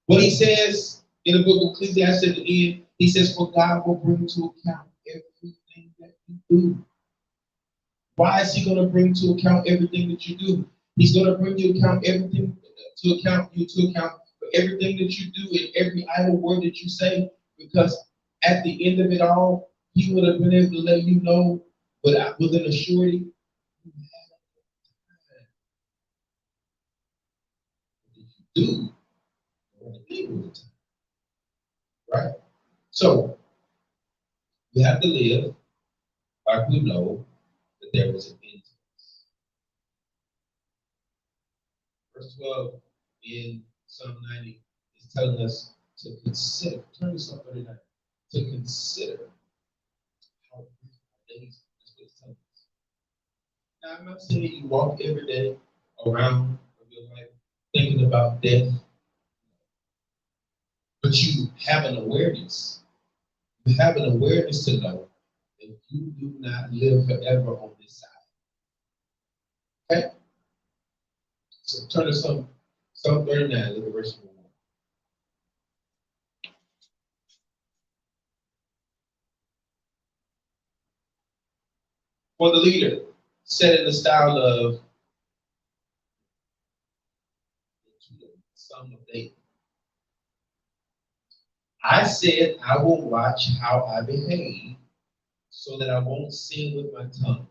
what he says in the book of Ecclesiastes at the end, he says, for God will bring to account everything that you do. Why is he going to bring to account everything that you do? He's going to bring you account everything to account for everything that you do and every idle word that you say, because at the end of it all, he would have been able to let you know with an assurity. Do right? So we have to live like we know that there is an end to this. Verse 12 in Psalm 90 is telling us to consider, turn to Psalm 39, to consider how brief our days are. That's what it's telling us. Now, I'm not saying you walk every day around your life thinking about death, but you have an awareness. You have an awareness to know that you do not live forever on this side. Okay? So turn to Psalm 39, look at verse 1. For the leader, set in the style of Psalm of David. I said, I will watch how I behave so that I won't sin with my tongue.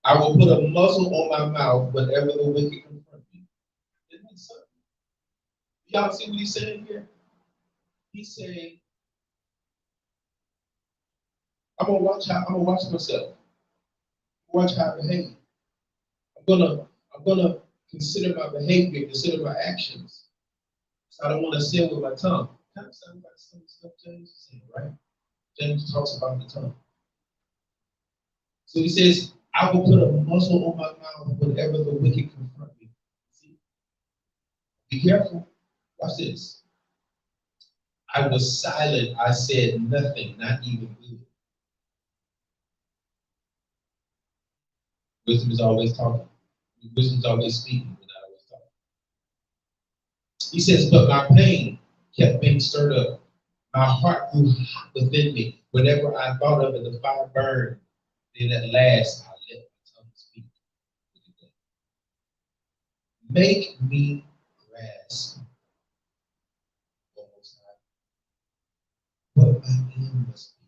I will put a muzzle on my mouth whenever the wicked confront me. Isn't that something? Y'all see what he's saying here? He's saying, I'm gonna watch myself. Watch how I behave. I'm gonna consider my behavior, consider my actions. So I don't want to sin with my tongue. Kind of sounds like some stuff James is saying, right? James talks about the tongue. So he says, I will put a muzzle on my mouth whenever the wicked confront me. See? Be careful. Watch this. I was silent. I said nothing, not even good. Wisdom is always talking. Wisdom is always speaking, but not always talking. He says, but my pain kept being stirred up. My heart grew hot within me. Whenever I thought of it, the fire burned. Then at last, I let my tongue speak. Make me grasp what my end must be.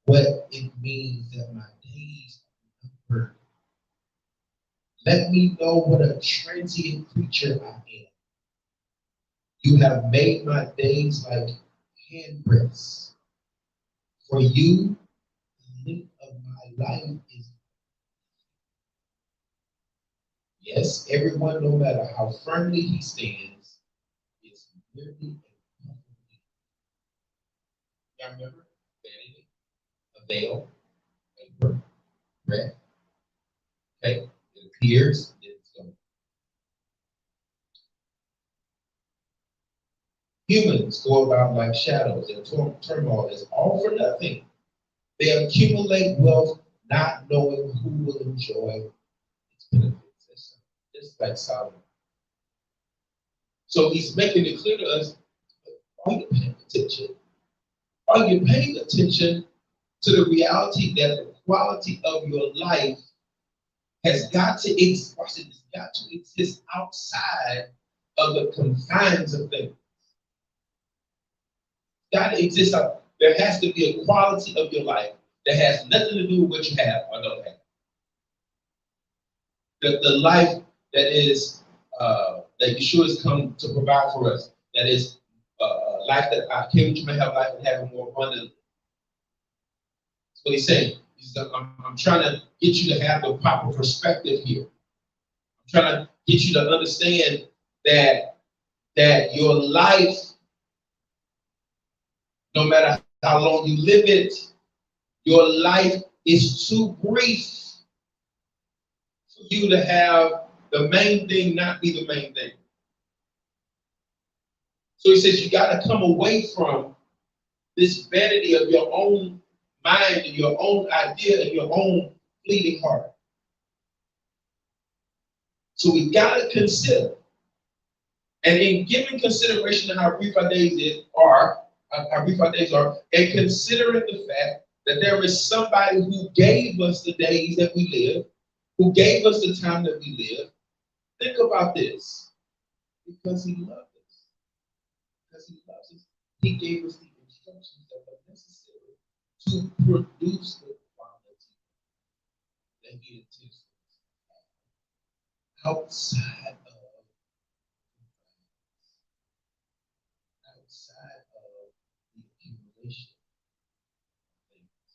What it means that my days are numbered. Let me know what a transient creature I am. You have made my days like handbreadths. For you, the length of my life is. Yes, everyone, no matter how firmly he stands, is merely a puff. Y'all remember? Vanity, a veil, vapor, breath. Okay? It appears, it's gone. Humans go about like shadows, and turmoil is all for nothing. They accumulate wealth not knowing who will enjoy its benefits. Just like Solomon. So he's making it clear to us, are you paying attention? Are you paying attention to the reality that the quality of your life has got to exist, it's got to exist outside of the confines of things. It's got to exist there has to be a quality of your life that has nothing to do with what you have or don't have. The life that is that Yeshua has come to provide for us, that is life that I came to may have life and have it more abundantly. That's what he's saying. I'm trying to get you to have the proper perspective here. I'm trying to get you to understand that your life, no matter how long you live it, your life is too brief for you to have the main thing not be the main thing. So he says you got to come away from this vanity of your own mind and your own idea and your own fleeting heart. So we got to consider, and in giving consideration to how brief our days are, and considering the fact that there is somebody who gave us the days that we live, who gave us the time that we live, think about this. Because he loved us. Because he loves us, he gave us the instructions that are necessary to produce the quality that he intends for us outside of the accumulation of things.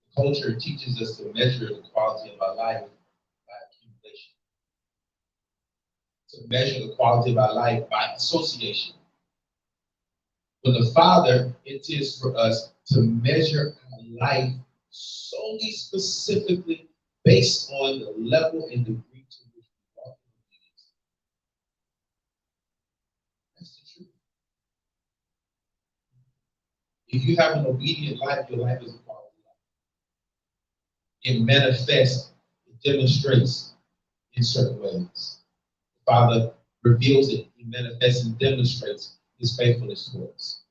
The culture teaches us to measure the quality of our life by accumulation, to measure the quality of our life by association. But the Father intends for us to measure our life solely specifically based on the level and degree to which we walk in obedience. That's the truth. If you have an obedient life, your life is a quality life. It manifests, it demonstrates in certain ways. The Father reveals it, he manifests and demonstrates his faithfulness to us.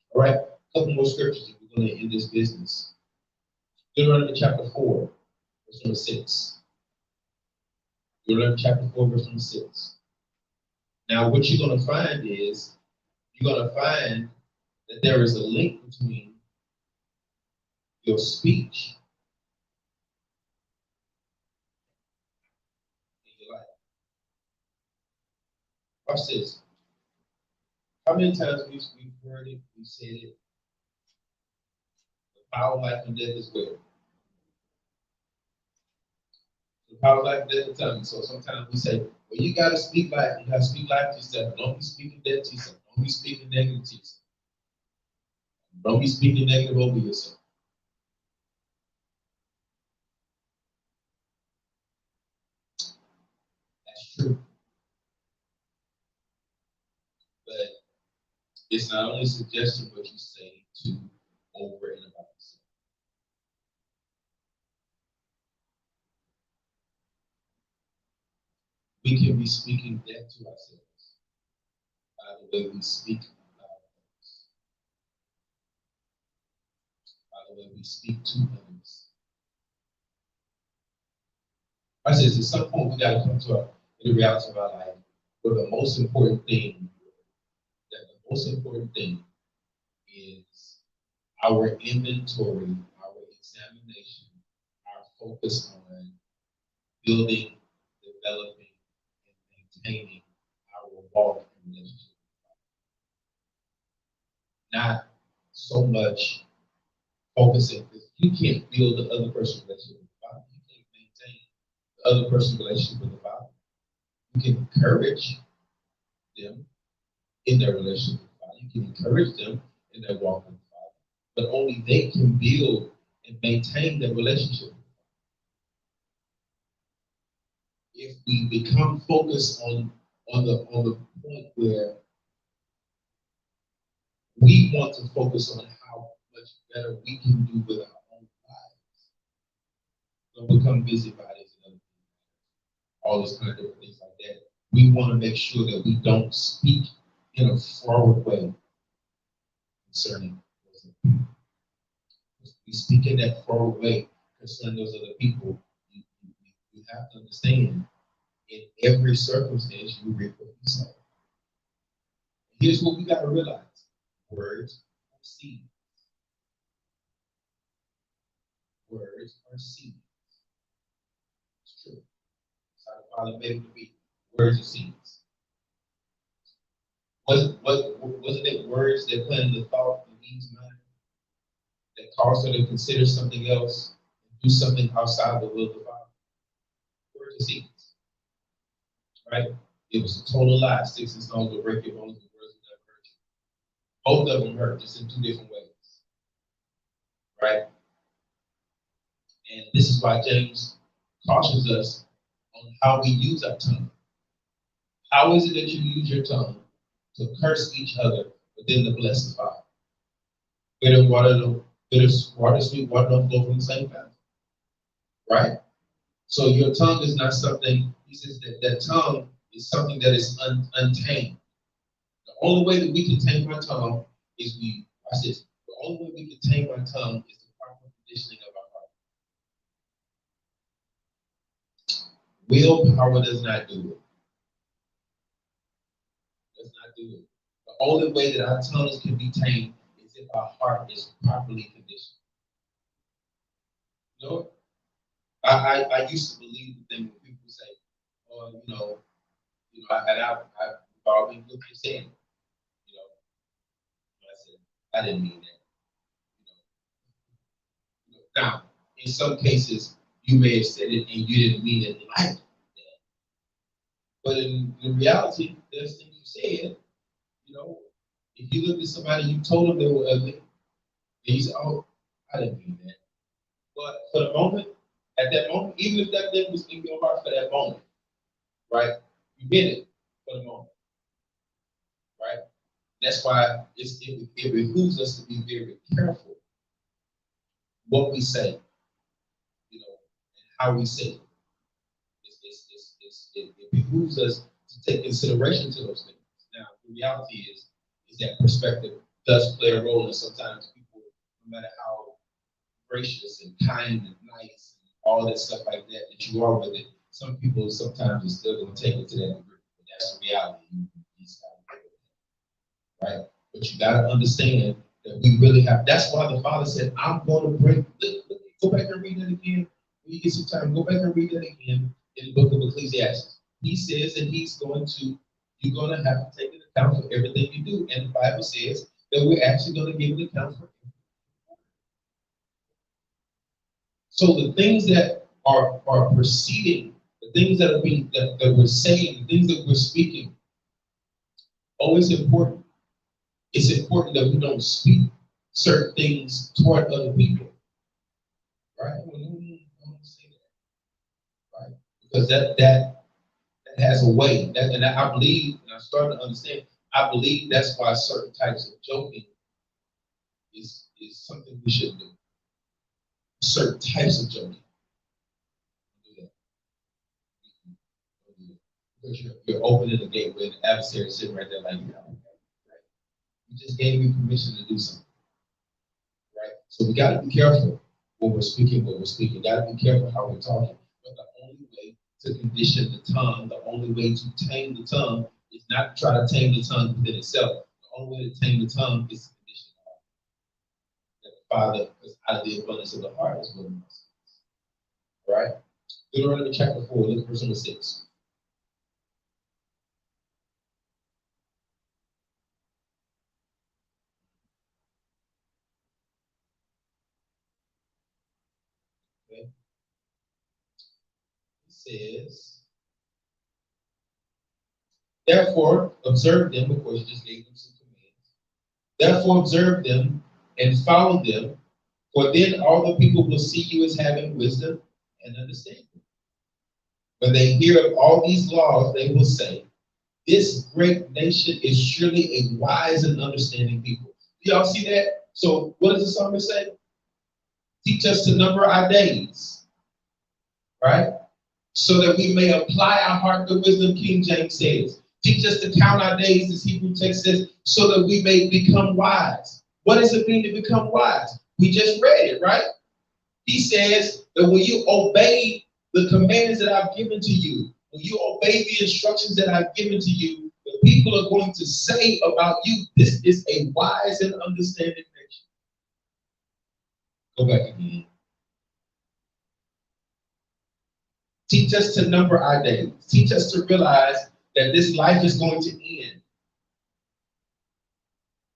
All right, a couple more scriptures if we're going to end this business. Deuteronomy chapter 4, verse number 6. Deuteronomy chapter 4, verse number 6. Now, what you're going to find is, you're going to find that there is a link between your speech and your life. Watch this. How many times we've heard it, we've said it, the power of life and death is where? The power of life and death is tongue. So sometimes we say, well, you got to speak life. You got to speak life to yourself. Don't be speaking death to yourself. Don't be speaking negative to yourself. Don't be speaking negative over yourself. That's true. But it's not only suggesting what you say to over and about yourself. We can be speaking death to ourselves by the way we speak about others, by the way we speak to others. I says at some point we got to come to the reality of our life where the most important thing is our inventory, our examination, our focus on building, developing, and maintaining our walk in relationship. Not so much focusing, because you can't build the other person's relationship with the Father. You can't maintain the other person's relationship with the Father. You can encourage them in their relationship with the Father. You can encourage them in their walk with the Father. But only they can build and maintain their relationship. If we become focused on the point where we want to focus on how much better we can do with our own lives. Don't become busybodies and all those kind of different things like that. We want to make sure that we don't speak in a forward way concerning those other people. We speak in that forward way concerning those other people. You have to understand in every circumstance you reap what you sow. Here's what we got to realize. Words are seeds. Words are seeds. It's true. That's how the Father made it to be. Words are seeds. Wasn't it words that planted the thought in Eve's mind that caused her to consider something else and do something outside the will of the Father? Words are seeds. Right? It was a total lie. Sticks and stones will break your bones, but words will never hurt you. Both of them hurt, just in two different ways. Right? And this is why James cautions us on how we use our tongue. How is it that you use your tongue to curse each other, but then to bless the Father? Bitter water, sweet water don't flow from the same fountain. Right? So your tongue is not something, he says that tongue is something that is untamed. The only way that we can tame our tongue is watch this, the only way we can tame our tongue is the proper conditioning of our heart. Willpower does not do it. Does not do it. The only way that our tongues can be tamed is if our heart is properly conditioned. You know, I used to believe the thing when people say, oh, I always look at saying, I said, I didn't mean that. Now, in some cases, you may have said it and you didn't mean it like that. But in reality, there's things you said, if you look at somebody, you told them they were ugly, and you say, oh, I didn't mean that. But for the moment, at that moment, even if that thing was in your heart for that moment, right, you meant it for the moment, right? That's why it behooves us to be very careful what we say, and how we say it. It behooves us to take consideration to those things. Now, the reality is that perspective does play a role, and sometimes people, no matter how gracious and kind and nice and all that stuff like that you are with it, some people sometimes are still going to take it to that degree. But that's the reality. Right? But you got to understand that we really have. That's why the Father said, "I'm going to bring." Go back and read that again. When you get some time, go back and read that again in the book of Ecclesiastes. He says that you're going to have to take an account for everything you do. And the Bible says that we're actually going to give an account for everything. So the things that are proceeding, the things that are being, that we're saying, the things that we're speaking, always important. It's important that we don't speak certain things toward other people. Right? I don't say that. Right? Because that has a way. And I believe, and I'm starting to understand, I believe that's why certain types of joking is something we should do. Certain types of joking. Do that. Because you're opening the gateway, the adversary is sitting right there like, right? You just gave me permission to do something. Right? So we got to be careful when we're speaking, Got to be careful how we're talking. But the only way to condition the tongue, the only way to tame the tongue is not to try to tame the tongue within itself. The only way to tame the tongue is to condition the heart. That the Father, because out of the abundance of the heart is what we must. Right? Deuteronomy chapter 4, look at verse number 6. Okay. It says, therefore, observe them, of course, you just gave them some commands. Therefore, observe them and follow them, for then all the people will see you as having wisdom and understanding. When they hear of all these laws, they will say, this great nation is surely a wise and understanding people. Do y'all see that? So what does the psalmist say? Teach us to number our days, right? So that we may apply our heart to wisdom, King James says. Teach us to count our days, this Hebrew text says, so that we may become wise. What does it mean to become wise? We just read it, right? He says that when you obey the commands that I've given to you, when you obey the instructions that I've given to you, the people are going to say about you, this is a wise and understanding nation. Go back again. Teach us to number our days. Teach us to realize that this life is going to end.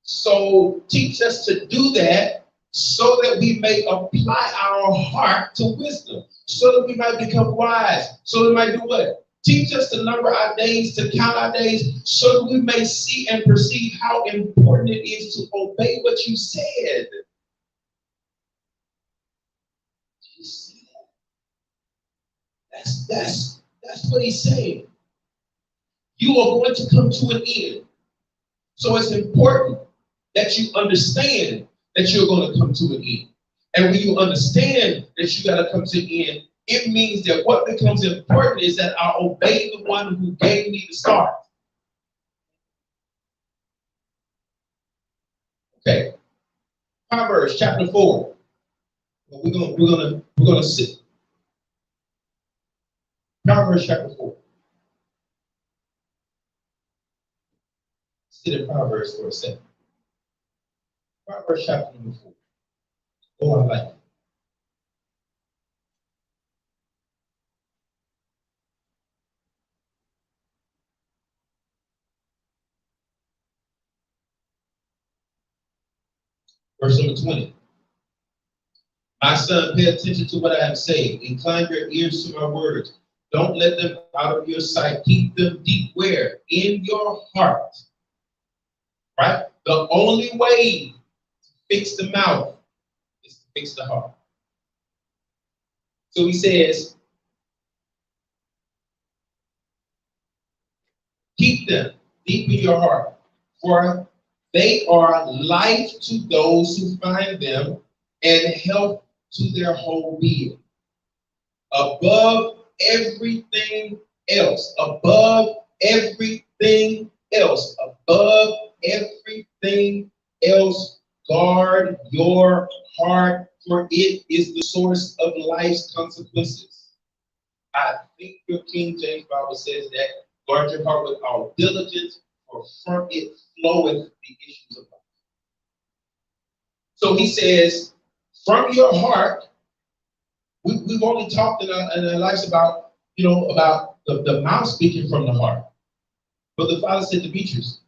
So teach us to do that so that we may apply our heart to wisdom, so that we might become wise, so that we might do what? Teach us to number our days, to count our days, so that we may see and perceive how important it is to obey what you said. Do you see that? That's what he's saying. You are going to come to an end. So it's important that you understand that you're going to come to an end. And when you understand that you got to come to an end, it means that what becomes important is that I obey the one who gave me the start. Okay. Proverbs chapter 4. We're gonna sit. Proverbs chapter 4. Sit in Proverbs for a second. Proverbs chapter number 4. Oh, I like it. Verse number 20. My son, pay attention to what I am saying. Incline your ears to my words. Don't let them out of your sight. Keep them deep where? In your heart. Right? The only way to fix the mouth is to fix the heart. So he says, keep them deep in your heart, for they are life to those who find them and health to their whole being. Above everything else, above everything else, above everything else, guard your heart, for it is the source of life's consequences. I think your King James Bible says that guard your heart with all diligence, for from it floweth the issues of life. So he says, from your heart, we've only talked in our lives about, about the mouth speaking from the heart. But the Father said, Demetrius,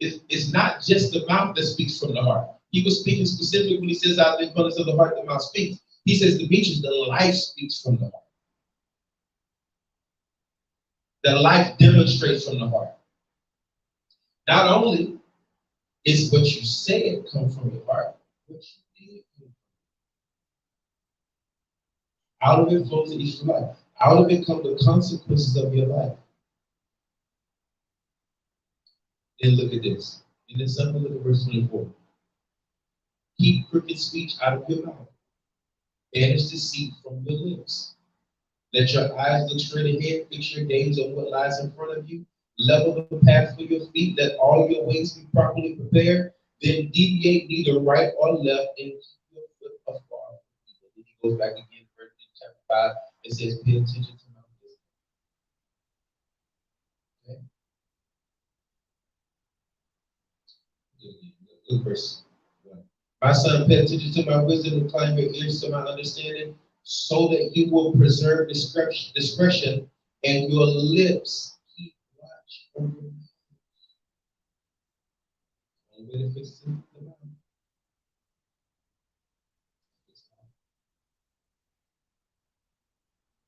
it's not just the mouth that speaks from the heart. He was speaking specifically when he says, out of the abundance of the heart, the mouth speaks. He says, Demetrius, the life speaks from the heart. The life demonstrates from the heart. Not only is what you said come from your heart, what you did come from. Out of it flows the issue of life. Out of it come the consequences of your life. Then look at this. And then something, look at verse 24. Keep crooked speech out of your mouth. Banish deceit from your lips. Let your eyes look straight ahead. Fix your gaze on what lies in front of you. Level the path for your feet. Let all your ways be properly prepared. Then deviate neither right or left and keep your foot afar. Then he goes back again, verse chapter 5. It says, pay attention to my wisdom. Okay? Good verse 1. My son, pay attention to my wisdom, incline your ears to my understanding, so that you will preserve discretion and your lips keep watch over me.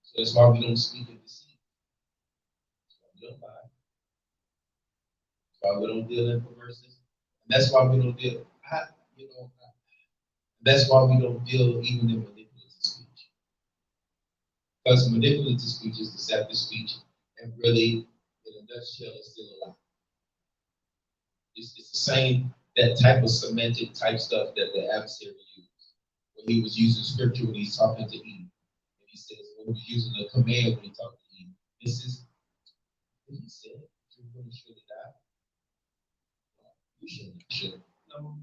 So that's why we don't speak in deceit. That's why we don't lie. That's why we don't deal in perverseness. And that's why we don't deal. That's why we don't deal even in manipulative speech. Because manipulative speech is deceptive speech, and really, in a nutshell, it's still a lie. It's the same that type of semantic type stuff that the adversary used. When he was using scripture when he's talking to Eve. And he says, when he's using the command when he talked to Eve, this is what he said. You're going to surely die. You should. No.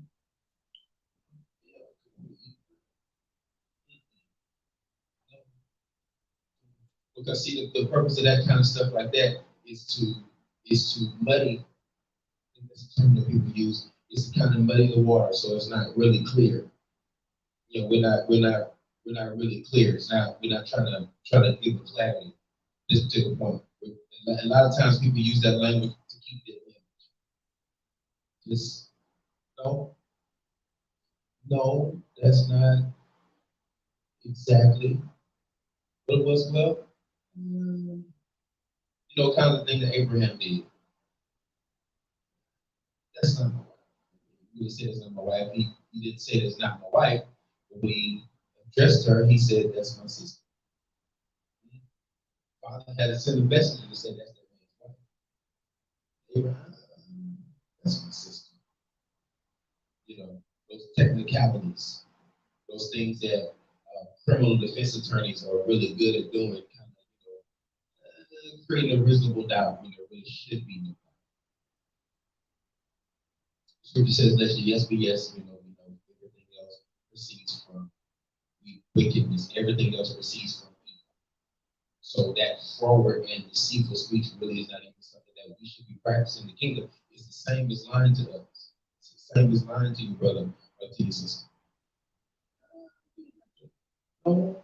Because see, the purpose of that kind of stuff like that is to muddy. That's the term that people use. Is to kind of muddy the water, so it's not really clear. You know, we're not really clear. It's not. We're not trying to give a clarity. This particular point. A lot of times people use that language to keep their image. Just no, that's not exactly what it was. Well, kind of thing that Abraham did. That's not my wife. He didn't say that's not my wife. He didn't say that's not my wife. When he addressed her, he said, that's my sister. Father had to send a messenger to say that's that man's wife. Abraham, that's my sister. Those technicalities, those things that criminal defense attorneys are really good at doing, kind of, creating a reasonable doubt when there really should be no doubt. Scripture says, let your yes be yes, we know everything else proceeds from wickedness, everything else proceeds from evil. So that forward and deceitful speech really is not even something that we should be practicing in the kingdom. It's the same as lying to others. It's the same as lying to you, brother, or to your sister. Oh,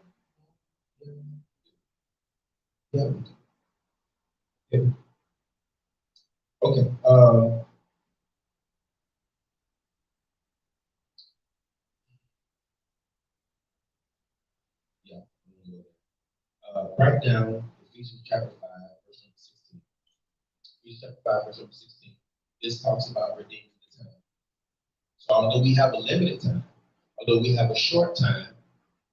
yeah. Yeah. Okay. Yeah. Write down Ephesians chapter 5, verse number 16. Ephesians chapter 5, verse number 16. This talks about redeeming the time. So although we have a limited time, although we have a short time,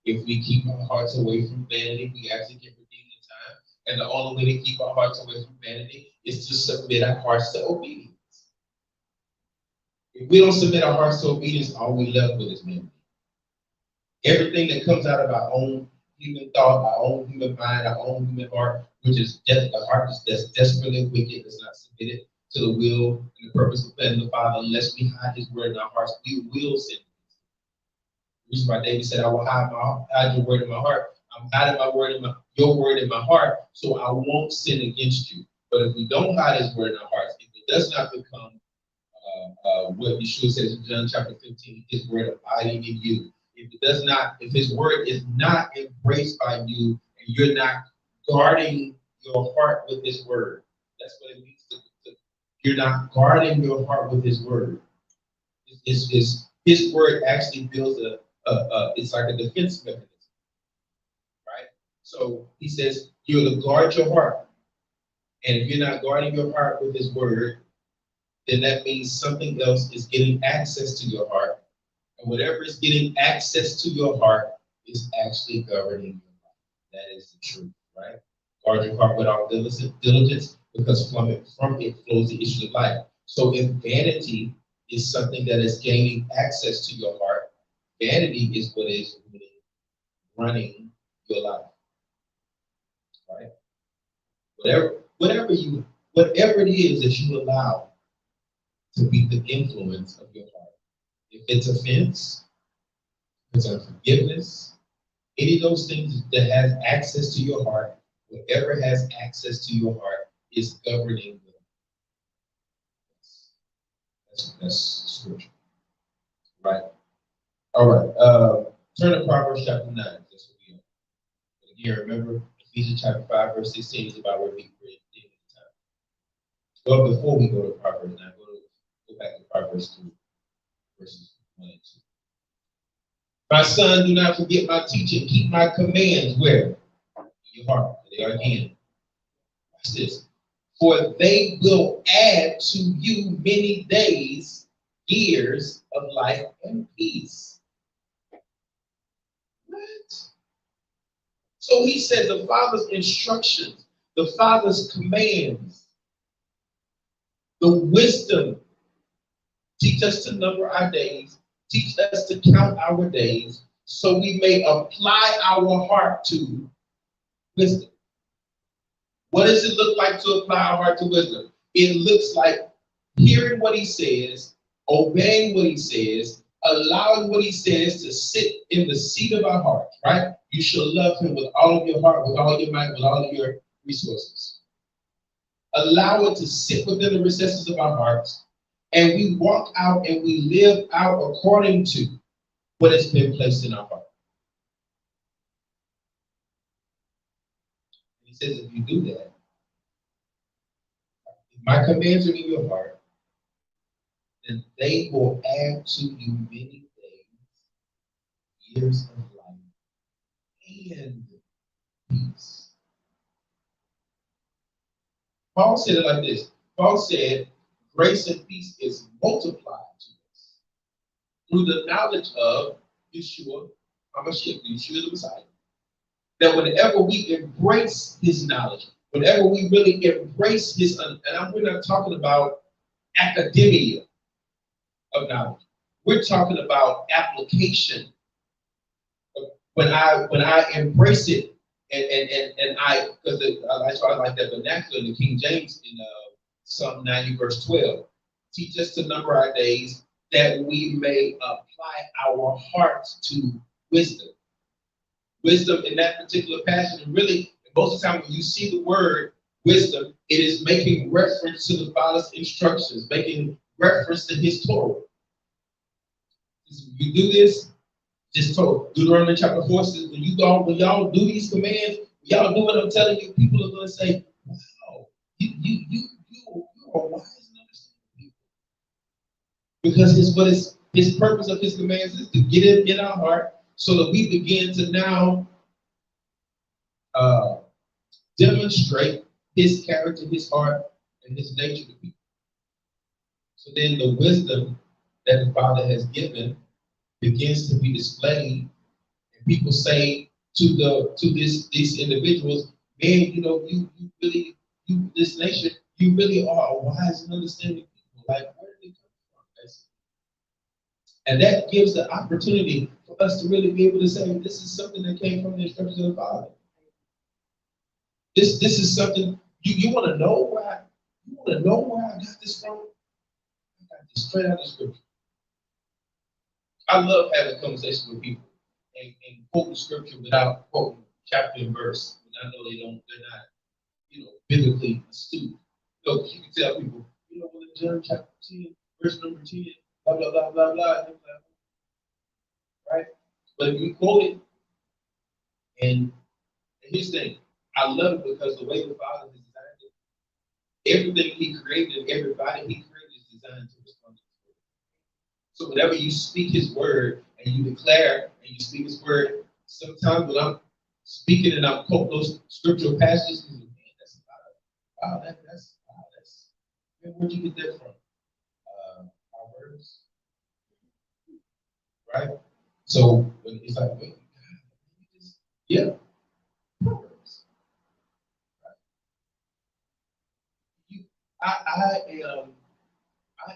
if we keep our hearts away from vanity, we actually can redeem the time. And the only way to keep our hearts away from vanity is to submit our hearts to obedience. If we don't submit our hearts to obedience, all we left with is vanity. Everything that comes out of our own human thought, our own human mind, our own human heart, which is the heart that's desperately wicked, is not submitted to the will and the purpose of the Father, unless we hide His word in our hearts, we will sin. The reason why David said, "I will hide your word in my heart." I'm hiding your word in my heart, so I won't sin against you. But if we don't hide His word in our hearts, if it does not become what Yeshua says in John chapter 15, His word abiding in you. If His word is not embraced by you, and you're not guarding your heart with His word, that's what it means you're not guarding your heart with His word. His word actually builds it's like a defense mechanism, right? So He says you're to guard your heart, and if you're not guarding your heart with His word, then that means something else is getting access to your heart. And whatever is getting access to your heart is actually governing your life. That is the truth, right? Guard your heart with all diligence, because from it flows the issue of life. So if vanity is something that is gaining access to your heart, vanity is what is really running your life, right? Whatever it is that you allow to be the influence of your heart. If it's offense, if it's unforgiveness, any of those things that has access to your heart, whatever has access to your heart is governing you. That's scripture. Right. All right. Turn to Proverbs chapter 9. That's what we are. But again, remember, Ephesians chapter 5, verse 16 is about where we create the time. Well, before we go to Proverbs 9, go back to Proverbs 3, verses 1 and 2. My son, do not forget my teaching. Keep my commands where? In your heart. They are again. Watch this. For they will add to you many days, years of life and peace. What? So he said the Father's instructions, the Father's commands, the wisdom Teach us to number our days. Teach us to count our days so we may apply our heart to wisdom. What does it look like to apply our heart to wisdom? It looks like hearing what he says, obeying what he says, allowing what he says to sit in the seat of our heart, right? You shall love him with all of your heart, with all your might, with all of your resources. Allow it to sit within the recesses of our hearts, and we walk out and we live out according to what has been placed in our heart. And he says, if you do that, if my commands are in your heart, then they will add to you many days, years of life, and peace. Paul said it like this. Paul said, grace and peace is multiplied to us through the knowledge of Yeshua, HaMashiach, Yeshua the Messiah. That whenever we embrace his knowledge, whenever we really embrace his, we're not talking about academia of knowledge. We're talking about application. When I embrace it and I, because that's why I like that vernacular in the King James in Psalm 90 verse 12. Teach us to number our days that we may apply our hearts to wisdom. Wisdom in that particular passage, and really most of the time when you see the word wisdom, it is making reference to the Father's instructions, making reference to his Torah. You do this, just told Deuteronomy chapter 4 says, when y'all do these commands, when y'all do what I'm telling you, people are going to say, wow, you are wise and understanding people. Because his purpose of his commands is to get it in our heart so that we begin to now demonstrate his character, his heart, and his nature to people. So then the wisdom that the Father has given begins to be displayed, and people say to these individuals, man, you really, this nation, you really are a wise and understanding people. Like, where did it come from? And that gives the opportunity for us to really be able to say, this is something that came from the instructions of the Father. This is something you want to know where I got this from. I got this straight out of Scripture. I love having conversations with people and quoting Scripture without quoting chapter and verse. And I know they're not, biblically astute. So you can tell people, when in John chapter 10, verse number 10, blah blah blah blah blah, right? But if you quote it, and here's the thing, I love it because the way the Father has designed it, everything he created and everybody he created is designed to respond to his word. So whenever you speak his word and you declare and you speak his word, sometimes when I'm speaking and I'm quoting those scriptural passages, man, that's man, where'd you get that from? Our words, right? So when it's like, wait, yeah, Proverbs. I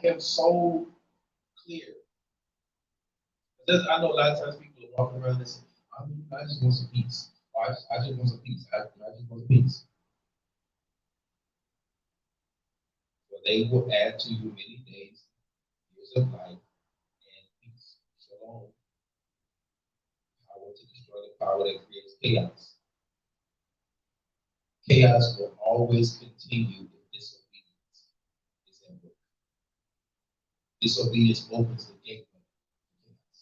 am so clear. I know a lot of times people are walking around and say, I just want some peace. Or I just want some peace. I just want some peace. But they will add to you many days, years of life, and peace. Shalom. Power to destroy the power that creates chaos. Chaos will always continue if disobedience is at work. Disobedience opens the gate for chaos.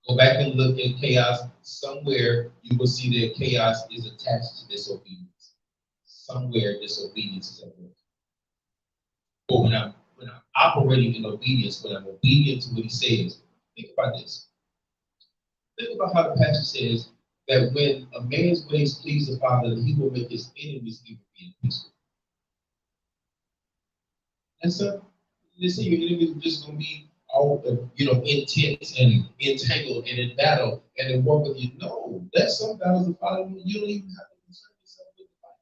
Go back and look at chaos. Somewhere you will see that chaos is attached to disobedience. Somewhere disobedience is at work. But when I'm operating in obedience, when I'm obedient to what he says, think about this. Think about how the passage says that when a man's ways please the Father, that he will make his enemies even be peaceful. And so, they say your enemies are just going to be all, intense and entangled and in battle and in war with you. No, that's some battles the Father, you don't even have to concern yourself with the fight.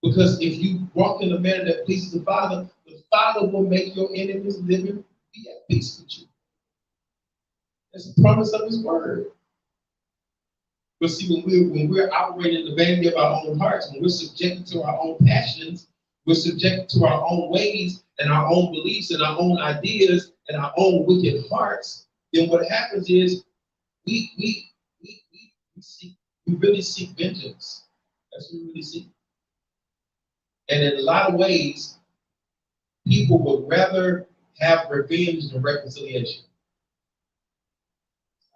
Because if you walk in a manner that pleases the Father Father will make your enemies living be at peace with you. That's a promise of His word. But see, when we're operating in the vanity of our own hearts, when we're subjected to our own passions, we're subjected to our own ways and our own beliefs and our own ideas and our own wicked hearts, then what happens is we really seek vengeance. That's what we really seek. And in a lot of ways, people would rather have revenge than reconciliation.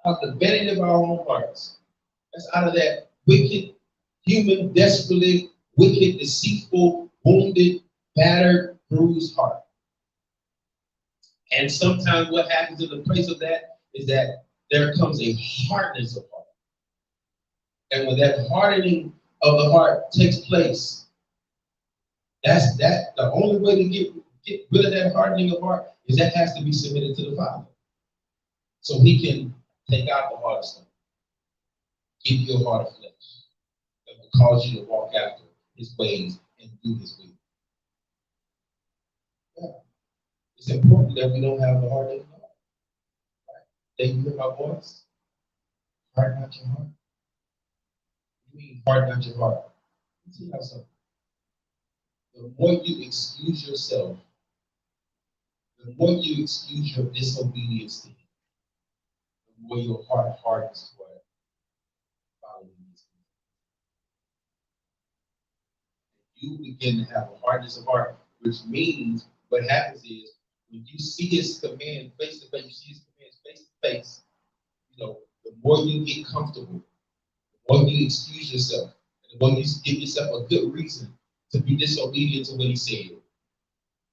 Out of the vanity of our own hearts. That's out of that wicked, human, desperately wicked, deceitful, wounded, battered, bruised heart. And sometimes what happens in the place of that is that there comes a hardness of heart. And when that hardening of the heart takes place, that's the only way to get rid of that hardening of heart is that has to be submitted to the Father. So He can take out the heart of stone, give you a heart of flesh that will cause you to walk after His ways and do His will. Yeah. It's important that we don't have a hardening heart. Right? That you hear my voice, harden not your heart. You mean harden not your heart. Let's see how something. The more you excuse yourself, the more you excuse your disobedience to Him, the more your heart hardens toward following His will. You begin to have a hardness of heart, which means what happens is when you see His command face to face, you see His commands face to face, the more you get comfortable, the more you excuse yourself, and the more you give yourself a good reason to be disobedient to what He said,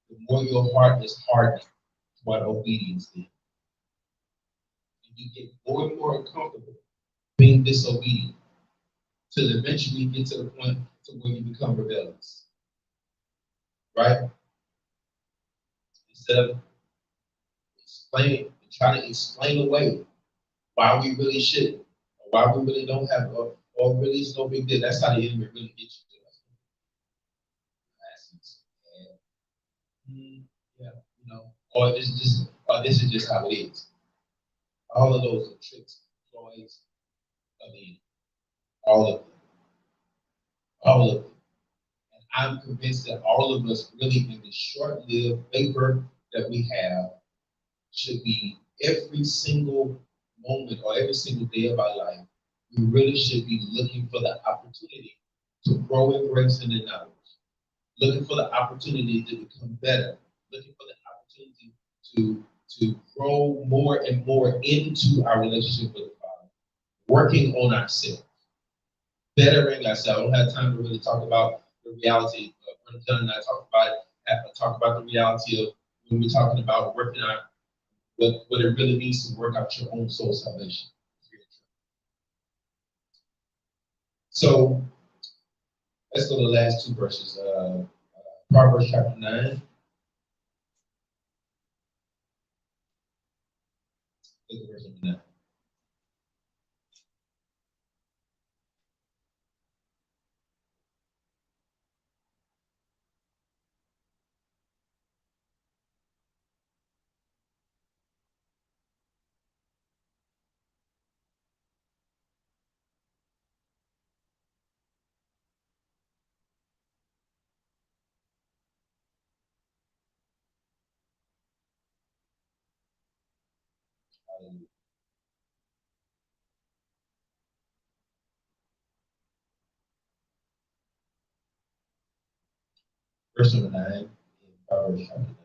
the more your heart is hardened toward obedience then. And you get more and more uncomfortable being disobedient till eventually you get to the point to where you become rebellious. Right? Instead of trying to explain away why we really shouldn't, or why we really don't have, or really it's no big deal. That's how the enemy really gets you. Yeah, this is just how it is. All of those are tricks, ploys of the enemy. All of them. All of them. And I'm convinced that all of us really in the short-lived vapor that we have should be every single moment or every single day of our life. We really should be looking for the opportunity to grow in grace and in knowledge, looking for the opportunity to become better, looking for the opportunity to grow more and more into our relationship with the Father, working on ourselves, bettering ourselves. I don't have time to really talk about the reality. Brother John and I talk about the reality of when we're talking about working on what it really means to work out your own soul salvation. So let's go to the last two verses. Proverbs chapter 9. Look at verse number 9. Verse number 9 in Proverbs chapter 9.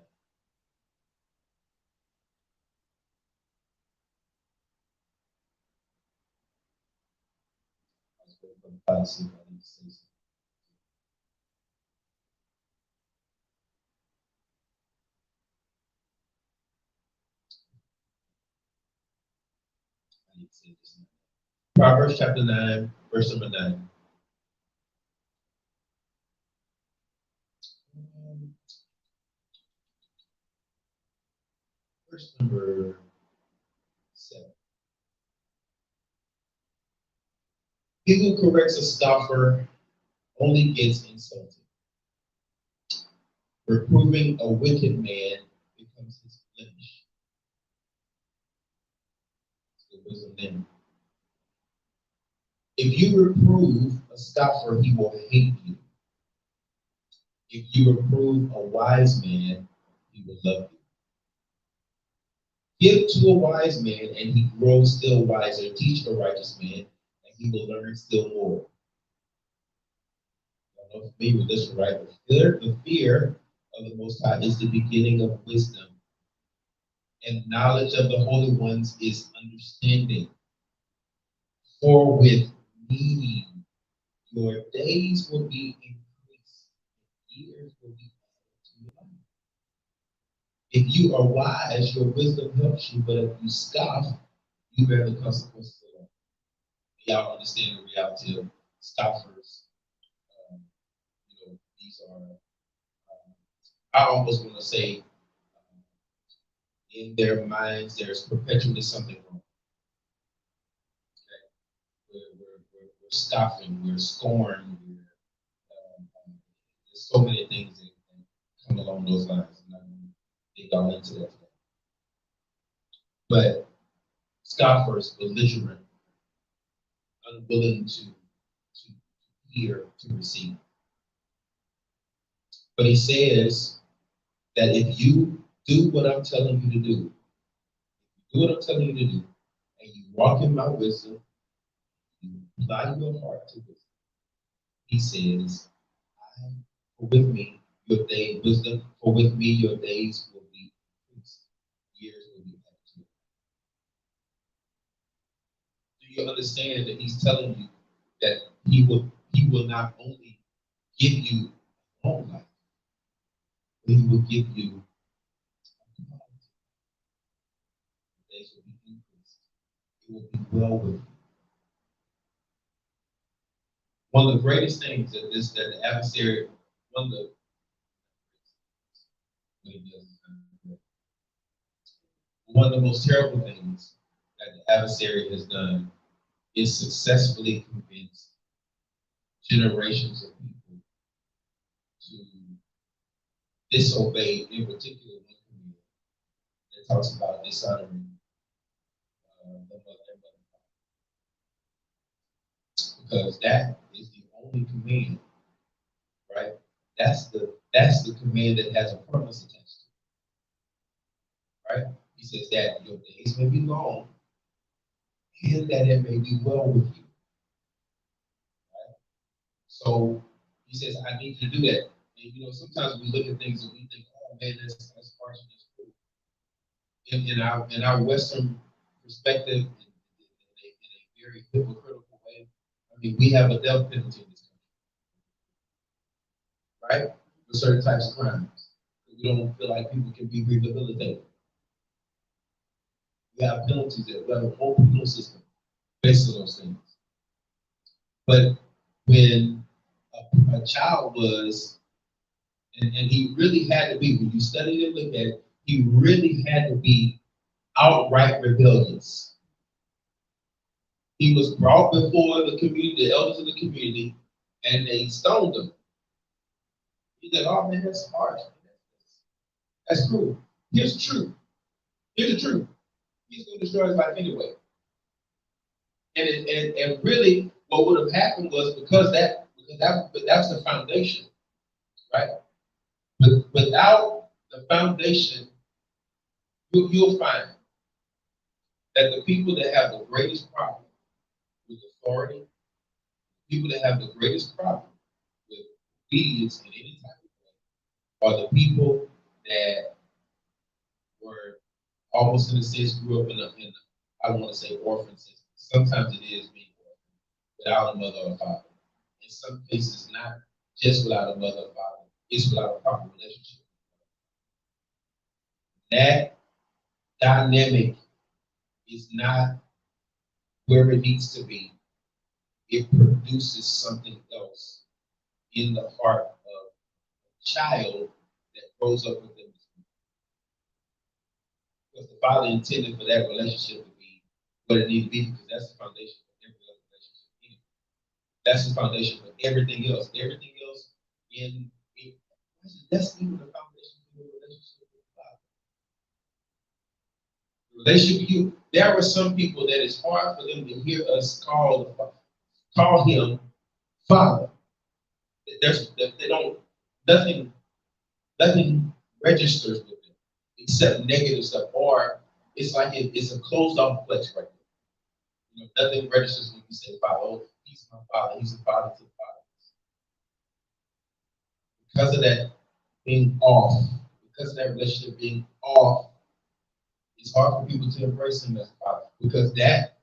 Proverbs chapter 9, verse number 9. Verse number 7. He who corrects a scoffer only gets insulted. Reproving a wicked man becomes his blemish. The wisdom then. If you reprove a scoffer, he will hate you. If you reprove a wise man, he will love you. Give to a wise man, and he grows still wiser. Teach a righteous man, and he will learn still more. I don't know if you're familiar with this one, right? The fear of the Most High is the beginning of wisdom, and knowledge of the Holy Ones is understanding. For with me, your days will be increased, years will be added to your life. If you are wise, your wisdom helps you, but if you scoff, you bear the consequences of that. Y'all understand the reality of scoffers. Um, these are, I almost want to say, in their minds, there's perpetually something wrong. Okay? We're scoffing, we're scorned, there's so many things that come along those lines. And I'm going to dig all into that today. But scoffers, belligerent, unwilling to hear, to receive. But he says that if you do what I'm telling you to do what I'm telling you to do, and you walk in my wisdom, you apply your heart to wisdom, he says, for with me, your day wisdom, for with me your days will be increased, years will be added to you. Do you understand that he's telling you that he will not only give you a long life, but he will give you days will be increased. It will be well with you. One of the greatest things that the adversary, one of the one of the most terrible things that the adversary has done is successfully convince generations of people to disobey, in particular one community that talks about dishonoring the mother, because that is the only command, right? That's the command that has a promise attached to it, right? He says that your days may be long and that it may be well with you. Right? So he says, I need you to do that. And sometimes we look at things and we think, oh man, that's harsh and that's cool. In our Western perspective, in a very hypocritical way, I mean, we have a death penalty in this country, right? For certain types of crimes. We don't feel like people can be rehabilitated. We have penalties there. We have a whole penal system based on those things. But when a child was, and he really had to be, when you study and look at it, he really had to be outright rebellious. He was brought before the community, the elders of the community, and they stoned him. He said, oh man, that's harsh. That's cruel. Here's the truth. Here's the truth. He's going to destroy his life anyway. And really, what would have happened was because that was the foundation, right? But without the foundation, you'll find that the people that have the greatest problem with authority, people that have the greatest problem with obedience in any type of way, are the people that were almost in a sense grew up in I don't want to say orphan system. Sometimes it is being orphan without a mother or father. In some cases, not just without a mother or father, it's without a proper relationship. That dynamic is not where it needs to be. It produces something else in the heart of a child that grows up with them. Because the father intended for that relationship to be what it needs to be, because that's the foundation for every other relationship. That's the foundation for everything else. Everything else in That's even the foundation of your relationship with God. The relationship with you. There are some people that it's hard for them to hear us call him Father. They don't, nothing, nothing registers with them except negative stuff, or it's like it's a closed off place right there. You know, nothing registers when you say Father. Oh, he's my Father. He's a Father to the Father. Because of that being off, because of that relationship being off, it's hard for people to embrace him as Father because that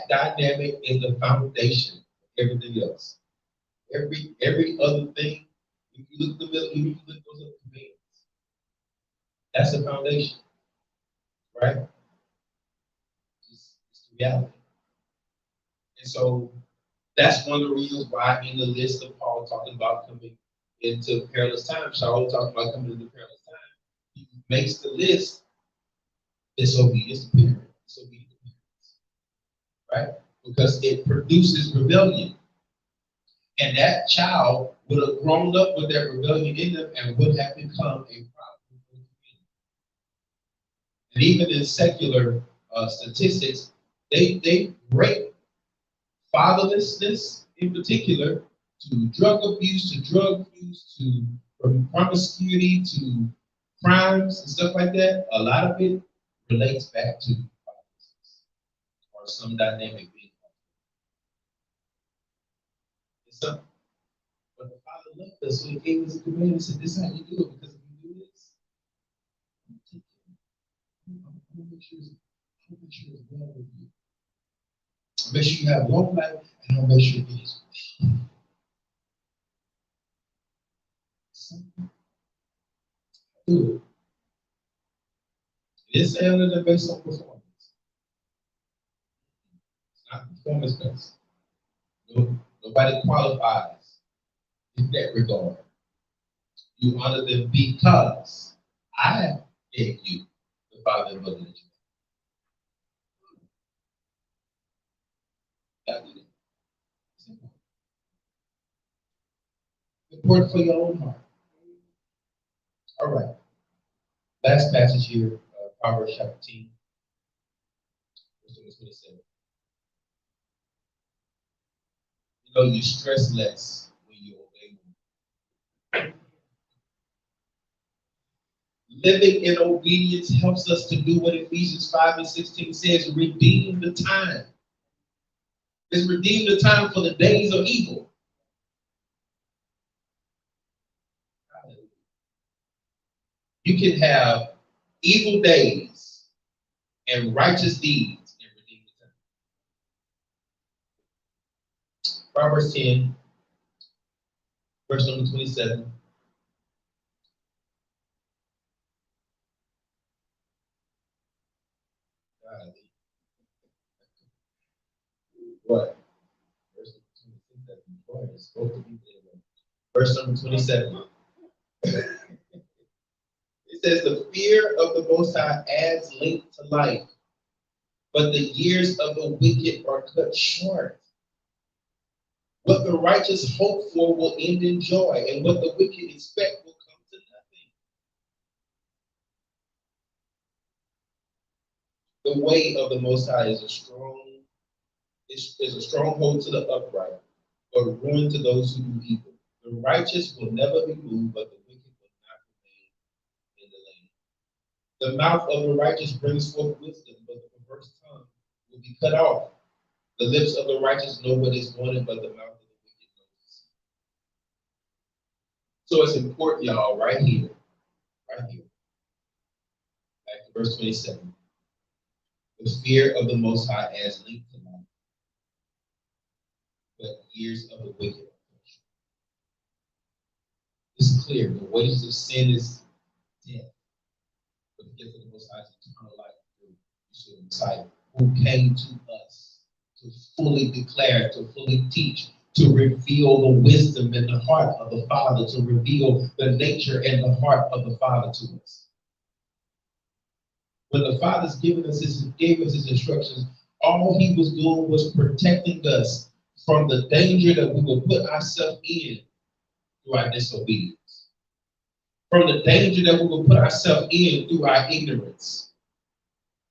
dynamic is the foundation of everything else. Every other thing, if you look at the middle, if you look at those other commands, that's the foundation, right? It's the reality. And so that's one of the reasons why in the list of Paul talking about coming into perilous times, Saul talking about coming into perilous times, he makes the list disobedience to parents, disobedience to parents, right? Because it produces rebellion. And that child would have grown up with that rebellion in them and would have become a problem for the community. And even in secular statistics, they rate fatherlessness in particular to drug abuse, to drug use, to promiscuity, to crimes and stuff like that. A lot of it relates back to fatherlessness or some dynamic being. So, but the Father loved us, so He gave us a command. He said, "This is how you do it. Because if you do this, I'm gonna make sure it's well with you. I'll make sure you have long life, and I'll make sure it is do it. It's evident based on performance. It's not performance based. No, nobody qualifies in that regard. You honor them because I gave you the Father and Mother that you have. It's important for your own heart. All right. Last passage here, Proverbs chapter 10, verse 27. You know, you stress less when you obey more. Living in obedience helps us to do what Ephesians 5 and 16 says, redeem the time. It's redeem the time for the days of evil. You can have evil days and righteous deeds and redeem the time. Proverbs 10, verse number 27. What? Verse number 27. Boy, it's supposed to be there. Verse number 27. It says, the fear of the Most High adds length to life, but the years of the wicked are cut short. What the righteous hope for will end in joy, and what the wicked expect will come to nothing. The way of the Most High is a stronghold to the upright, but ruin to those who do evil. The righteous will never be moved, but the wicked will not remain in the land. The mouth of the righteous brings forth wisdom, but the perverse tongue will be cut off. The lips of the righteous know what is wanted, but the mouth of the wicked knows. So it's important, y'all, right here, back to verse 27. The fear of the Most High adds length to life, but years of the wicked are punishment. It's clear. The wages of sin is death, but the gift of the Most High is eternal life through Yeshua Messiah, who came to us to fully declare, to fully teach, to reveal the wisdom in the heart of the Father, to reveal the nature and the heart of the Father to us. When the Father's gave us his instructions, all he was doing was protecting us from the danger that we would put ourselves in through our disobedience. from the danger that we will put ourselves in through our ignorance.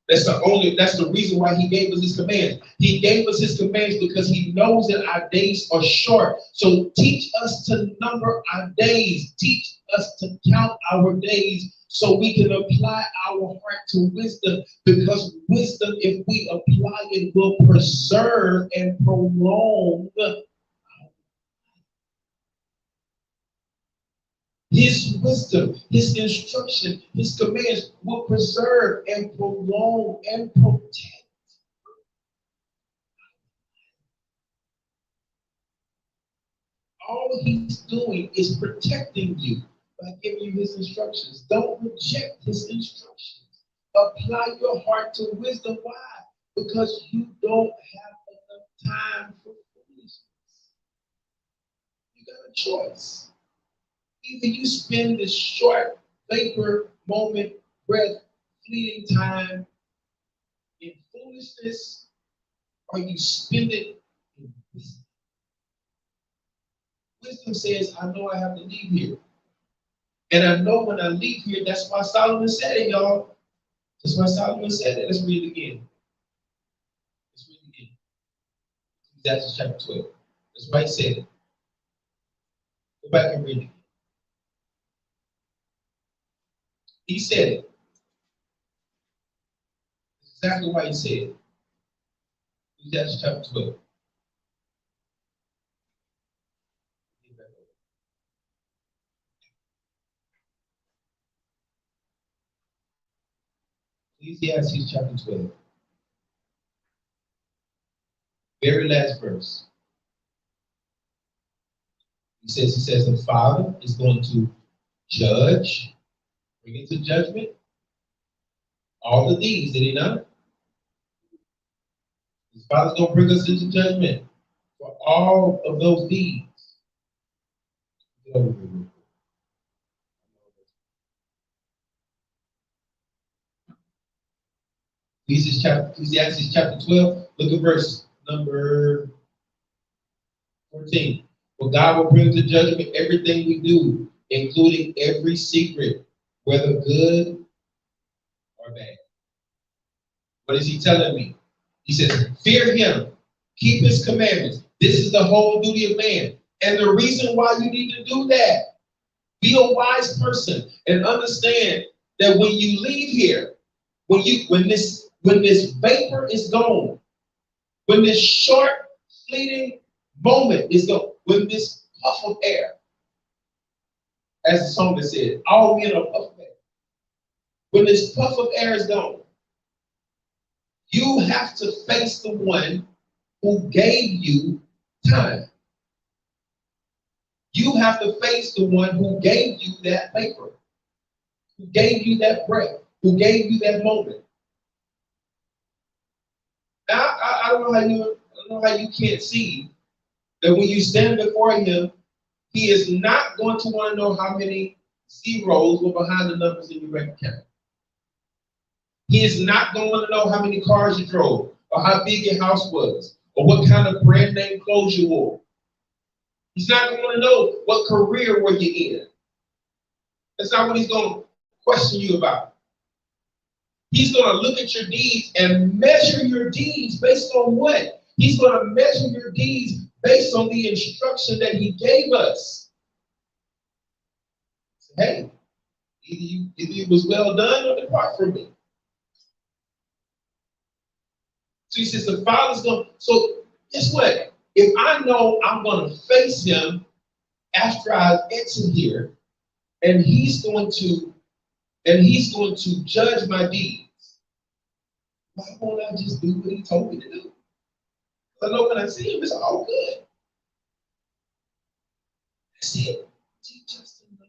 That's the reason why he gave us his commands. He gave us his commands because he knows that our days are short. So teach us to number our days. Teach us to count our days so we can apply our heart to wisdom, because wisdom, if we apply it, will preserve and prolong his wisdom, his instruction, his commands will preserve and prolong and protect. All he's doing is protecting you by giving you his instructions. Don't reject his instructions. Apply your heart to wisdom. Why? Because you don't have enough time for foolishness. You got a choice. Either you spend this short, vapor, moment, breath, fleeting time in foolishness, or you spend it in wisdom. Wisdom says, I know I have to leave here. And I know when I leave here, that's why Solomon said it, y'all. That's why Solomon said it. Let's read it again. Let's read it again. Ecclesiastes chapter 12. That's why he said it. Go back and read it. He said it. That's exactly why he said it. Ecclesiastes chapter 12. Ecclesiastes chapter 12. Very last verse. He says the Father is going to judge, bring into judgment all the deeds, did he not? His Father's going to bring us into judgment for all of those deeds. Ecclesiastes chapter 12, look at verse number 14. For God will bring to judgment everything we do, including every secret, whether good or bad. What is he telling me? He says, fear him, keep his commandments. This is the whole duty of man. And the reason why you need to do that, be a wise person and understand that when you leave here, when this vapor is gone, when this short, fleeting moment is gone, when this puff of air, as the song said, all men are puff of air. When this puff of air is gone, you have to face the one who gave you time. You have to face the one who gave you that vapor, who gave you that breath, who gave you that moment. Now, I don't know how you can't see that when you stand before him, he is not going to want to know how many zeros were behind the numbers in your bank account. He is not going to want to know how many cars you drove, or how big your house was, or what kind of brand name clothes you wore. He's not going to want to know what career were you in. That's not what he's going to question you about. He's going to look at your deeds and measure your deeds based on what? He's going to measure your deeds based on the instruction that he gave us. Hey, either it was well done or depart from me. So he says the Father's going to, so guess what? If I know I'm going to face him after I exit here, and he's going to judge my deeds, why won't I just do what he told me to do? I know when I see him, it's all good. That's it. Teach us to know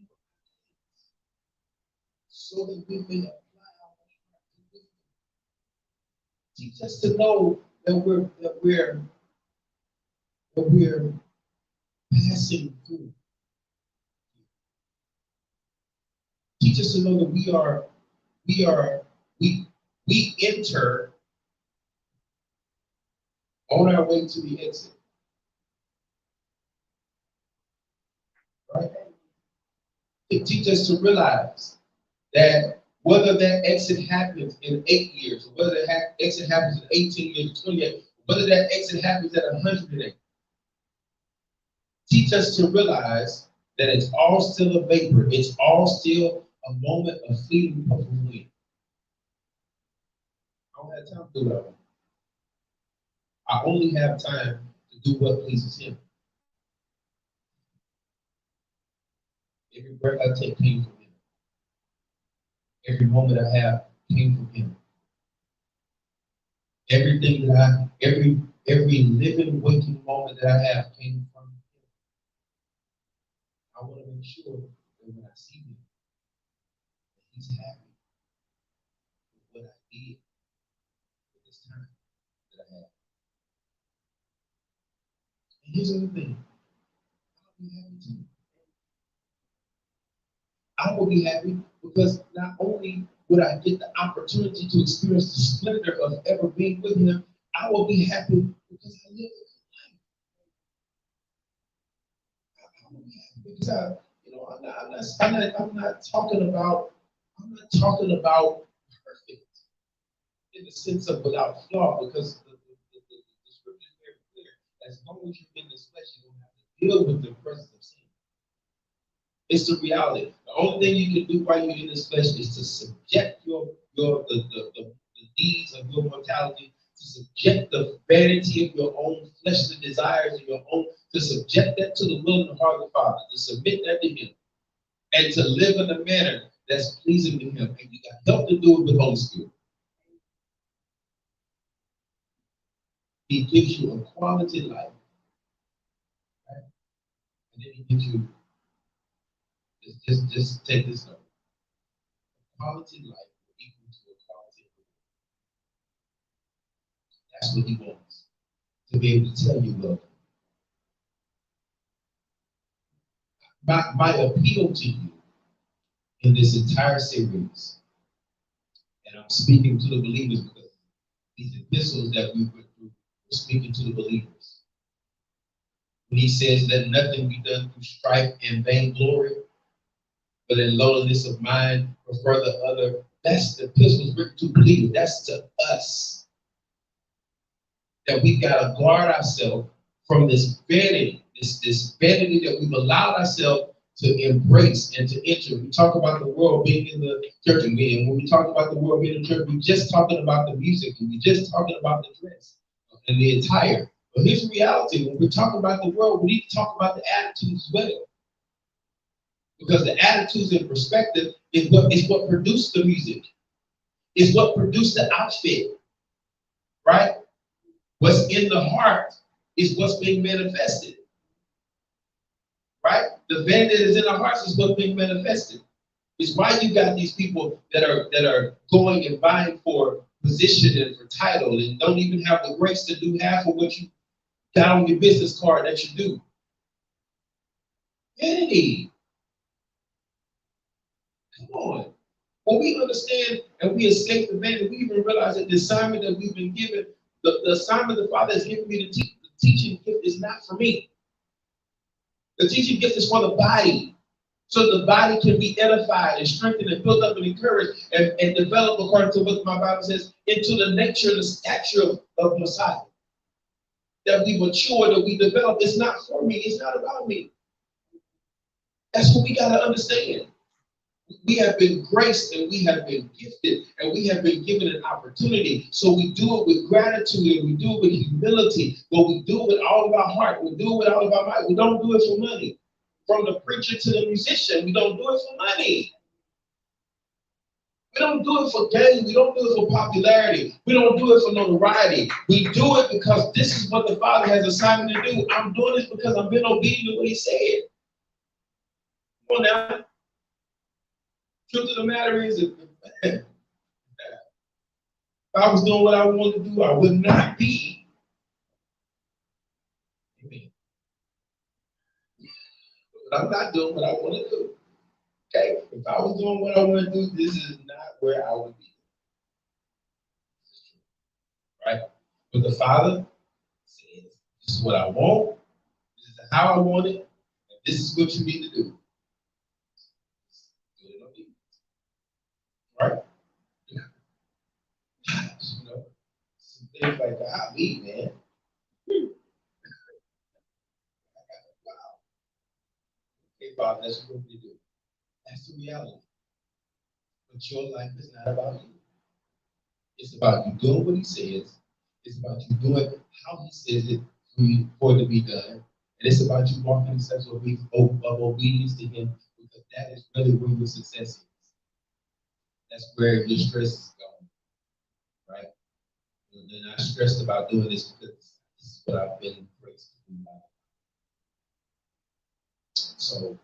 so that we may apply our heart. Teach us to know that we're passing through. Teach us to know that we enter on our way to the exit. Right? It teaches us to realize that whether that exit happens in 8 years, or whether that exit happens in 18 years, 28, whether that exit happens at 108, teach us to realize that it's all still a vapor. It's all still a moment of fleeting puff of wind. I don't have time to do what I want. I only have time to do what pleases Him. Every breath I take came from Him. Every moment I have came from Him. Everything that every living, waking moment that I have came from Him. I want to make sure that when I see Him, that He's happy with what I did with this time that I have. And here's the other thing. I'll be happy too. I will be happy because not only would I get the opportunity to experience the splendor of ever being with Him, I will be happy because I live a good life. I will be happy because I'm not talking about perfect in the sense of without flaw, because the scripture is very clear. As long as you're in this flesh, you don't have to deal with the presence of sin. It's the reality. The only thing you can do while you're in this flesh is to subject the deeds of your mortality, to subject the vanity of your own fleshly desires and your own, to subject that to the will and the heart of the Father, to submit that to Him, and to live in a manner that's pleasing to Him. And you got help to do it with Holy Spirit. He gives you a quality life, right? And then He gives you just take this note. Quality life will equal to a quality of life. That's what He wants. To be able to tell you, look, my appeal to you in this entire series, and I'm speaking to the believers because these epistles that we went through, we're speaking to the believers. When He says, let nothing be done through strife and vainglory, but in lowliness of mind, prefer the other. That's the epistles written to believers. That's to us. That we've got to guard ourselves from this vanity, this vanity that we've allowed ourselves to embrace and to enter. We talk about the world being in the church, and when we talk about the world being in the church, we're just talking about the music, and we're just talking about the dress and the attire. But here's the reality: when we're talking about the world, we need to talk about the attitudes as well. Because the attitudes and perspective is what produced the music, is what produced the outfit, right? What's in the heart is what's being manifested, right? The vanity that is in our hearts is what's being manifested. It's why you got these people that are going and vying for position and for title and don't even have the grace to do half of what you got on your business card that you do. Vanity. Come on. When we understand and we escape the vanity, we even realize that the assignment that we've been given, the assignment the Father has given me to teach, the teaching gift is not for me. The teaching gift is for the body. So the body can be edified and strengthened and built up and encouraged and develop, according to what my Bible says, into the nature and the stature of Messiah. That we mature, that we develop. It's not for me. It's not about me. That's what we got to understand. We have been graced and we have been gifted and we have been given an opportunity. So we do it with gratitude and we do it with humility, but we do it with all of our heart. We do it with all of our might. We don't do it for money. From the preacher to the musician, we don't do it for money. We don't do it for gain. We don't do it for popularity. We don't do it for notoriety. We do it because this is what the Father has assigned me to do. I'm doing this because I've been obedient to what He said. Come on now. Truth of the matter is, if I was doing what I wanted to do, I would not be. Amen. But I'm not doing what I want to do. Okay? If I was doing what I want to do, this is not where I would be. Right? But the Father says, this is what I want, this is how I want it, and this is what you need to do. Things like, golly, man. Wow. Okay, Bob, that's what we do. That's the reality. But your life is not about you. It's about you doing what he says. It's about you doing how he says it for it to be done. And it's about you walking in such of obedience to him because that is really where your success is. That's where your stress is going, right? You're not stressed about doing this because this is what I've been praised to do. So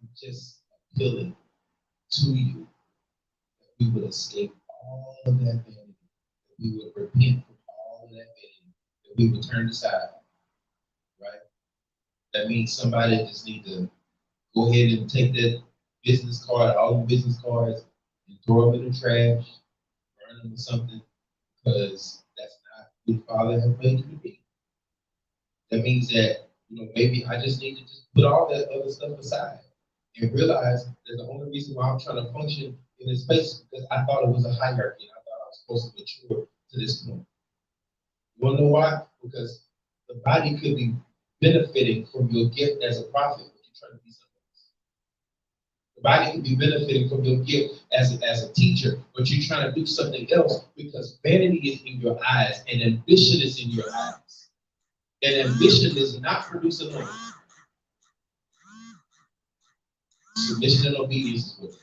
I'm just appealing to you that we would escape all of that vanity, that we would repent from all of that vanity, that we would turn aside, right? That means somebody just need to go ahead and take that business card, all the business cards, and throw them in the trash, burn them or something, because that's not who the Father has made you to be. That means that, maybe I just need to just put all that other stuff aside and realize that the only reason why I'm trying to function in this space is because I thought it was a hierarchy and I thought I was supposed to mature to this point. You want to know why? Because the body could be benefiting from your gift as a prophet, but you're trying to be something else. The body could be benefiting from your gift as a teacher, but you're trying to do something else because vanity is in your eyes and ambition is in your eyes. And ambition does not produce anointing. Submission and obedience is what it is.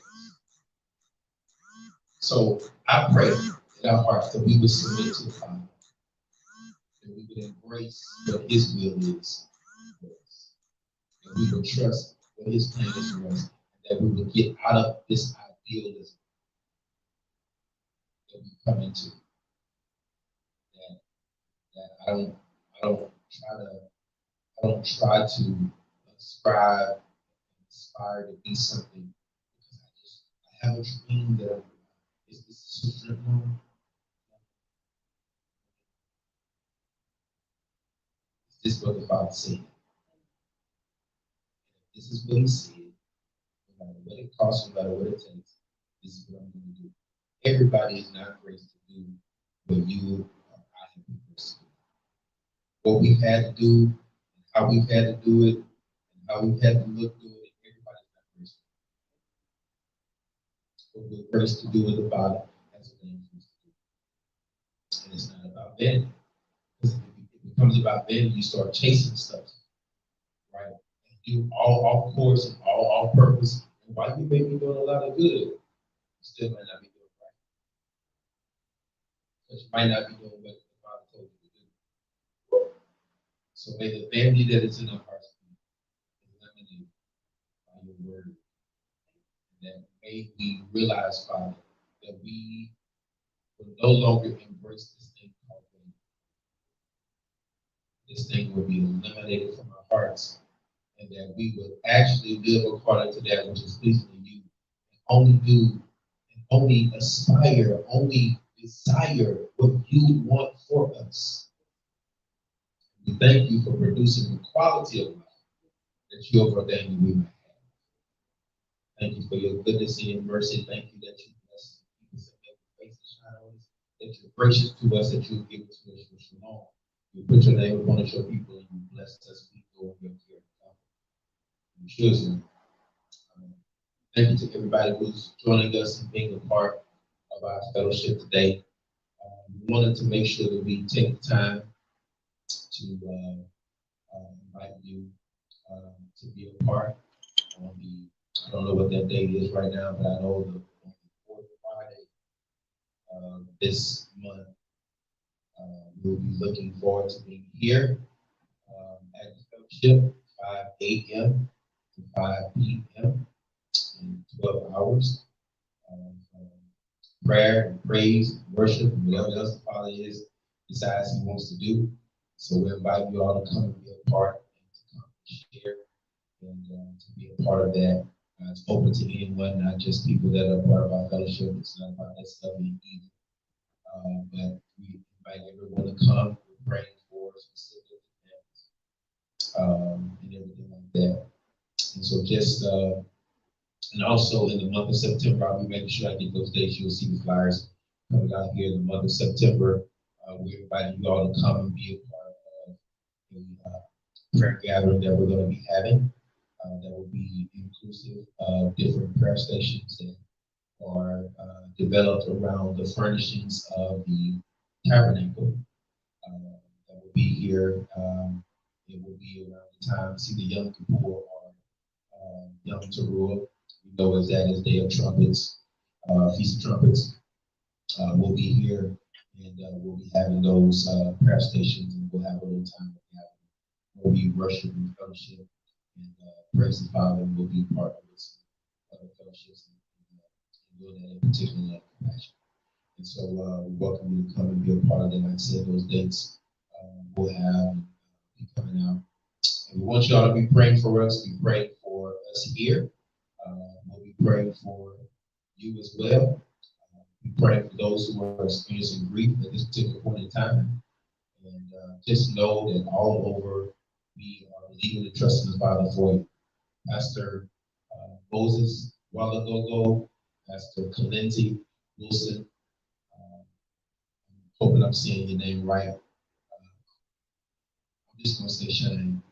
So I pray in our hearts that we would submit to the Father, that we would embrace what His will is for us, that we would trust what His plan is for us, and that we would get out of this idealism that we come into. That I don't try to ascribe and aspire to be something because I have a dream that is this a dream? Is this what the Father said? This is what He said. No matter what it costs, no matter what it takes, this is what I'm going to do. Everybody is not graced to do what you or I have been graced to do. What we've had to do, how we've had to do it, and how we've had to look through it, everybody's not graced to do. What we're graced to do in the Father has a name for us to do. And it's not about vanity. Because if it becomes about vanity, you start chasing stuff, right? And do all course and all purpose. And while you may be doing a lot of good, you still might not be doing right. Because you might not be doing what the Father told you to do. So may the vanity that is in our hearts be eliminated by your word. And that may we realize, Father, that we will no longer embrace this thing called vanity. This thing will be eliminated from our hearts, and that we will actually live according to that which is pleasing to you, and only do, and only aspire, only desire what you want for us. We thank you for producing the quality of life that you have ordained we might have. Thank you for your goodness and your mercy. Thank you that you bless us and make your face to shine on us, that you're gracious to us, that you give to us for shalom. You put your name upon us, your people, and you bless us, people, your care. In Yeshua's. Thank you to everybody who's joining us and being a part of our fellowship today. We wanted to make sure that we take the time to invite you to be a part on I don't know what that date is right now, but I know on the fourth Friday of this month, we'll be looking forward to being here at the fellowship, 5 a.m. to 5 p.m. in 12 hours. Prayer and praise and worship and whatever else the Father decides He wants to do. So we invite you all to come and be a part and to come and share and to be a part of that. It's open to anyone, not just people that are part of our fellowship. It's not about that stuff either. But we invite everyone to come. We're praying for specific events and everything like that. And so just and also in the month of September, I'll be making sure I get those dates. You'll see the flyers coming out here in the month of September. We're inviting you all to come and be a part of the prayer gathering that we're going to be having. That will be inclusive of different prayer stations that are developed around the furnishings of the tabernacle. That will be here. It will be around the time. See the young people are young Teruah. We know as that is Day of Trumpets, Feast of Trumpets. We'll be here and we'll be having those prayer stations, and we'll have a little time of gathering. We'll be worship and fellowship and praise the Father, and we'll be part of this other fellowships and doing that in particular love and compassion. And so we welcome you to come and be a part of that. Like I said, those dates we'll have be coming out. And we want you all to be praying for us. Be praying for us here. We'll be praying for you as well. Be praying for those who are experiencing grief at this particular point in time. And just know that all over we are believing and trusting the Father for you. Pastor Moses Walagogo, Pastor Kalenti Wilson, hoping I'm saying your name right. I'm just going to say Shane.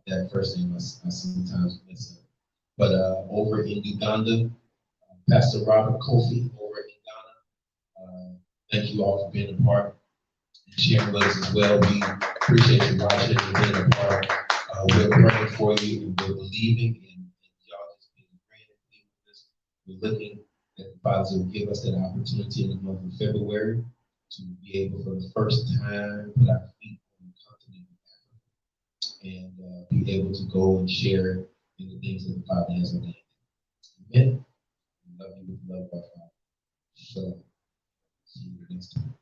That first name I sometimes mess up. But over in Uganda, Pastor Robert Kofi over in Ghana. Thank you all for being a part and sharing with us as well. We appreciate you watching and being a part. We're praying for you and we're believing and y'all just being praying and believing this. We're looking that the Father will give us that opportunity in the month of February to be able for the first time put our feet on the continent of Africa and be able to go and share in the things that the Father has ordained. Amen. We love you with the love of our Father. So, see you next time.